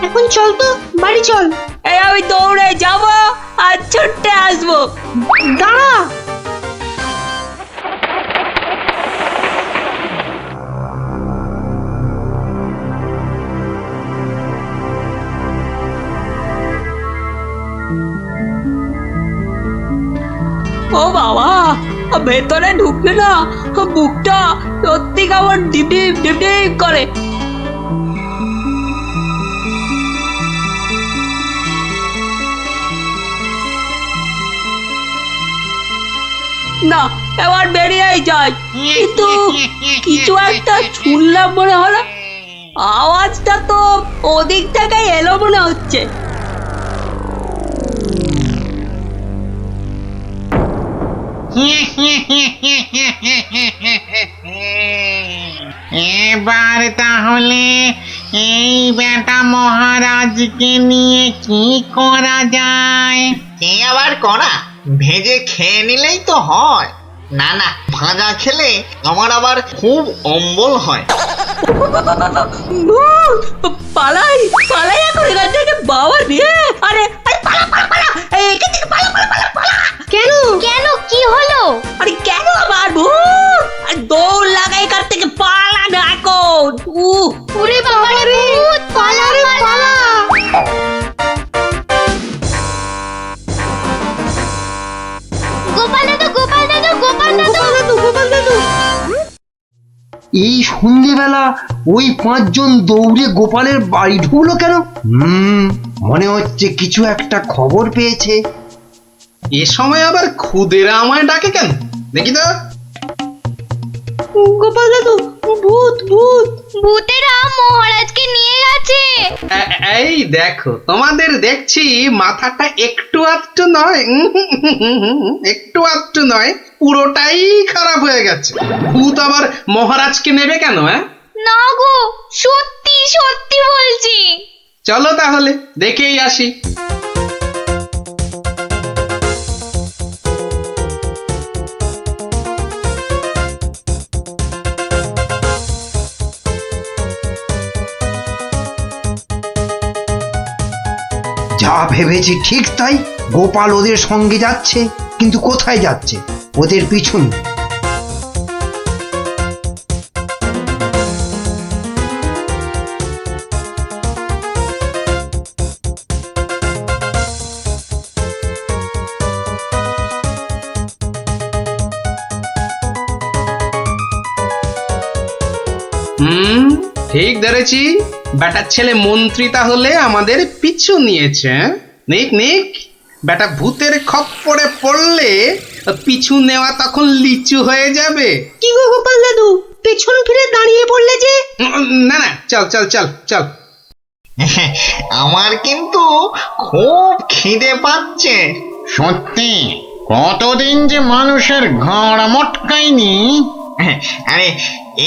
এখন চল তো, বাড়ি চল। এই আমি দৌড়ে যাব আর ছুটে আসবো। দাঁড়া। ও বাবা, ভেতরে ঢুকলে না বুকটা সত্যি কেমন ডিপ ডিপ ডিপ ডিপ করে। না, এবার বেরিয়েই যায়, কিন্তু কিছু একটা শুনলাম মনে হলো। আওয়াজটা তো ওদিক থেকে এলো মনে হচ্ছে। এবার তাহলে এই বেটা মহারাজকে নিয়ে কি করা যায়? কি আবার করা? ভেজে খেয়ে নিলেই তো হয়। না না, ভাজা খেলে আমার আবার খুব অম্বল হয়। পালাই পালাই এখন এখান থেকে, বাবা রে। আরে পালা পালা পালা, এখান থেকে পালা পালা পালা পালা। কেন কেন, কি হলো? আরে কেন আবার ভূত? আর দৌড় লাগাই এখান থেকে, পালা না এখন। ওরে বাবা রে, পালা রে পালা। গোপাল দাদু, গোপাল দাদু, গোপাল দাদু, গোপাল দাদু। এই সন্ধ্যেবেলা ওই পাঁচজন দৌড়ে গোপালের বাড়ি ঢুকলো কেন? মনে হচ্ছে কিছু একটা খবর পেয়েছে। এ সময় আবার খুদেরা আমায় ডাকে কেন? দেখি তো। গোপাল দাদু, ভূত ভূত, ভূতেরা মহারাজকে নিয়ে গেছে। এই দেখো, তোমাদের দেখছি মাথাটা একটু আধটু নয়, একটু আধটু নয়, পুরোটাই খারাপ হয়ে গেছে। ভূত আবার মহারাজকে নেবে কেন? না গো, সত্যি সত্যি বলছি। চলো তাহলে দেখেই আসি। যা ভেবেছি ঠিক তাই, গোপাল ওদের সঙ্গে যাচ্ছে, কিন্তু কোথায় যাচ্ছে? ওদের পিছন। ঠিক ধরেছি, বেটার ছেলে মন্ত্রী তাহলে আমাদের পিছু নিয়েছে। নিক নিক, বেটা ভূতের খপ্পরে পড়লে পিছু নেওয়া তখন লিচু হয়ে যাবে। কি গো গোপাল দাদু, পেছন ফিরে দাঁড়িয়ে পড়লে যে? না না, চল চল চল চল। আমার কিন্তু খুব খিদে পাচ্ছে। সত্যি কতদিন যে মানুষের ঘাড় মটকায়নি। আরে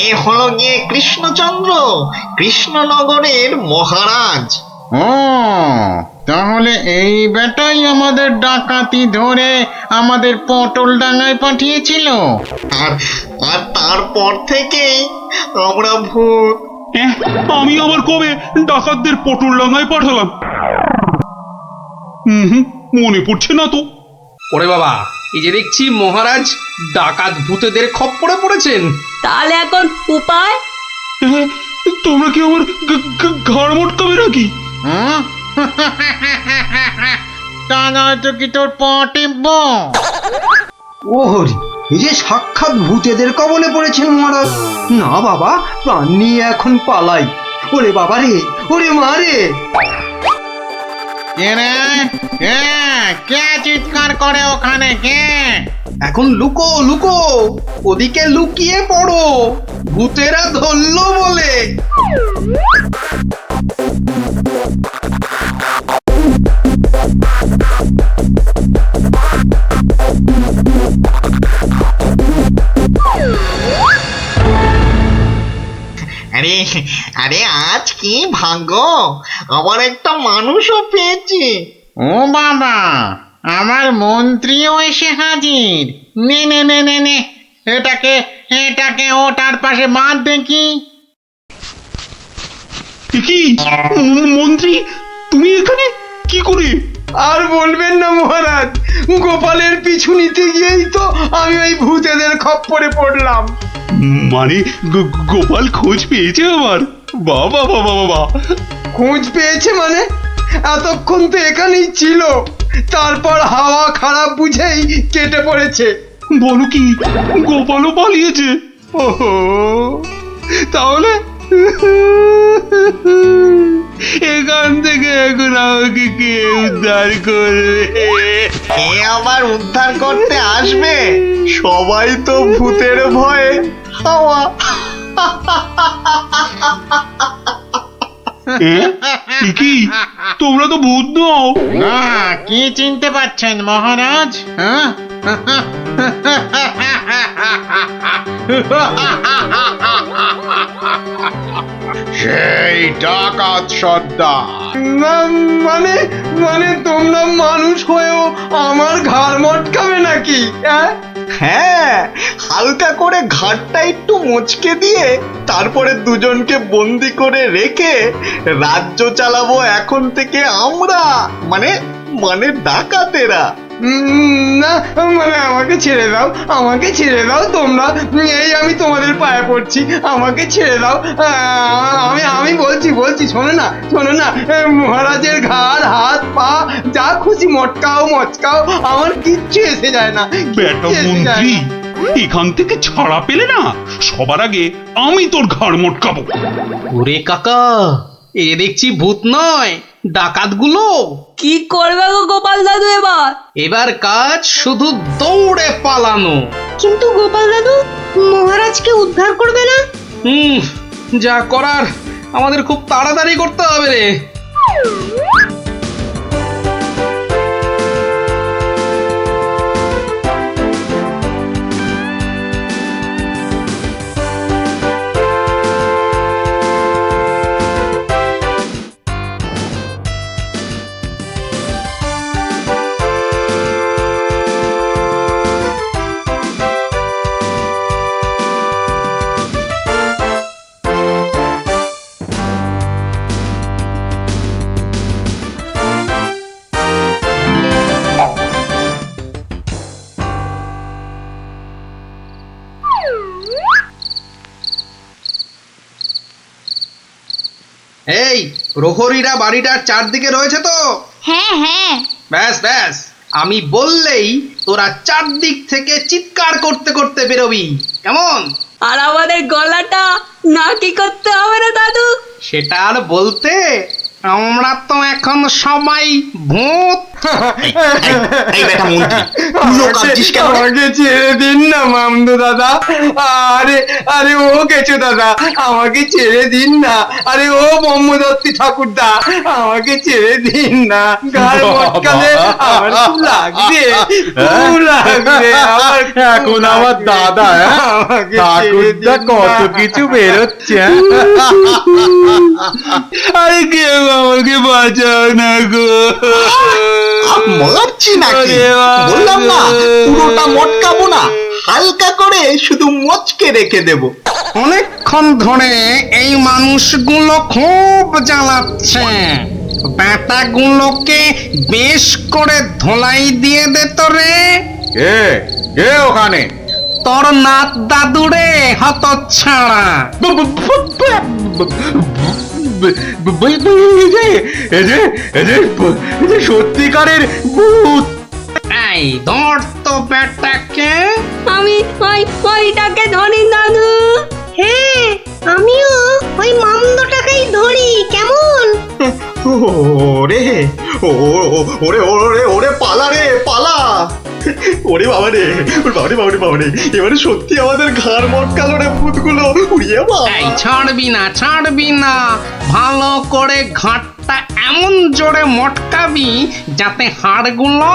এ হলো গিয়ে কৃষ্ণচন্দ্র, কৃষ্ণনগরের মহারাজ। ও তাহলে এই বেটাই আমাদের ডাকাতি ধরে আমাদের পটল ডাঙায় পাঠিয়েছিল। আর আর তারপর থেকেই আমরা ভূত। আমি আবার কবে ডাকাতদের পটল ডাঙায় পাঠালাম? মনে পড়ছে না তো। ওরে বাবা, এই যে দেখছি মহারাজ ডাকাত ভূতেদের খপ্পরে পড়েছেন। তাহলে এখন উপায়? তোমরা কি আমার ঘাড় মটকাবে নাকি? তা নয়তো কি তোর পা টিপব? ও হরি, এই যে সাক্ষাৎ ভূতেদের কবলে পড়েছেন মহারাজ। না বাবা, প্রাণ নিয়ে এখন পালাই। ওরে বাবা রে, ওরে মা রে। কে চিৎকার করে ওখানে? কে? এখন লুকো লুকো, ওদিকে লুকিয়ে পড়ো, ভূতেরা ধরলো বলে। আরে আরে আজ কি ভাগ্য, আবার একটা মানুষও পেয়েছি। ও বাবা, আমার মন্ত্রীও এসে হাজির। নে নে নে নে নে, এটাকে এটাকে ওটার পাশে বাঁধ দেখি। কি মন্ত্রী, তুমি এখানে কি করে? আর বলবেন না মহারাজ, গোপালের পিছু নিতে গিয়েই তো আমি ওই ভূতেদের খপ্পরে পড়লাম। মানে গোপাল খোঁজ পেয়েছে আমার? বাবা বাবা বাবা, খোঁজ পেয়েছে মানে? এতক্ষণ তো এখানেই ছিল, তারপর হাওয়া খারাপ বুঝেই কেটে পড়েছে। বলো কি, গোপালও পালিয়েছে? ওহো, তাহলে এখান থেকে এখন আমাকে কে উদ্ধার করবে? কে আবার উদ্ধার করতে আসবে? সবাই তো ভূতের ভয়ে হাওয়া। কি তোমরা তো ভূত নও? না, কি চিনতে পারছেন মহারাজ? হ্যাঁ, সেই ডাকাত সর্দার। মানে মানে তোমরা মানুষ হয়েও আমার ঘাড় মটকাবে নাকি? হ্যাঁ, হালকা করে ঘাটটা একটু মুচকে দিয়ে তারপরে দুজনকে বন্দি করে রেখে রাজ্য চালাবো এখন থেকে আমরা, মানে মানে ডাকাতেরা। না মানে আমাকে ছেড়ে দাও, আমাকে ছেড়ে দাও তোমরা। এই আমি তোমাদের পায়ে পড়ছি, আমাকে ছেড়ে দাও। আমি বলছি শোনো না, মহারাজের ঘাড় হাত পা যা খুশি মটকাও, আমার কিচ্ছু এসে যায় না। বেটা মন্ত্রী, এখান থেকে ছাড়া পেলে না, সবার আগে আমি তোর ঘাড় মটকাবো। ওরে কাকা, এ দেখছি ভূত নয়, ডাকাতগুলো। কি করবে গো গোপাল দাদু এবার? এবার কাজ শুধু দৌড়ে পালানো। কিন্তু গোপাল দাদু, মহারাজকে উদ্ধার করবে না? যা করার আমাদের খুব তাড়াতাড়ি করতে হবে রে। এই প্রহরীরা বাড়িটার চারদিকে রয়েছে তো? হ্যাঁ হ্যাঁ। ব্যাস ব্যাস, আমি বললেই তোরা চারদিক থেকে চিৎকার করতে করতে বেরোবি। কেমন? আর আমাদের গলাটা নাকি করতে হবে না দাদু? সেটা আর বলতে, আমরা তো এখন সবাই ভূত। আমাকে ছেড়ে দিন না মামদু দাদা। আরে আরে ও গেছো দাদা, আমাকে ছেড়ে দিন না। আরে ও ব্রহ্মদত্তি ঠাকুরদা, আমাকে ছেড়ে দিন না। গায়ে মটকালে আমার খুব লাগবে, খুব লাগবে আমার। এখন আমার দাদা ঠাকুরদা কত কিছু বেরোচ্ছে। আরে কেউ আমাকে বাঁচাও না গো। মারছি নাকি? বললাম না পুরোটা মটকাবো না, হালকা করে শুধু মচকে রেখে দেব। অনেকক্ষণ ধরে এই মানুষগুলো খুব জ্বালাচ্ছে। ব্যাটাগুলোকে বেশ করে ধোলাই দিয়ে দে তো রে। কে ওখানে? তোর নাত দাদুরে হতচ্ছাড়া। সত্যিকারের ভূত। এই ধর তো ব্যাটাকে। আমি ওইটাকে ধরি দাদু। হ্যাঁ, আমিও ওই মামদটাকেই ধরি। কেমন? ওরে ওরে ওরে ওরে পালা রে পালা। ওরে বাবা রে, বাবারে বাবারে বাবারে, এবারে সত্যি আমাদের ঘাড় মটকালো রে ভূতগুলো। উড়িয়ে এই ছাড়বি না, ছাড়বি না। ভালো করে ঘাটটা এমন জোরে মটকাবি যাতে হাড়গুলো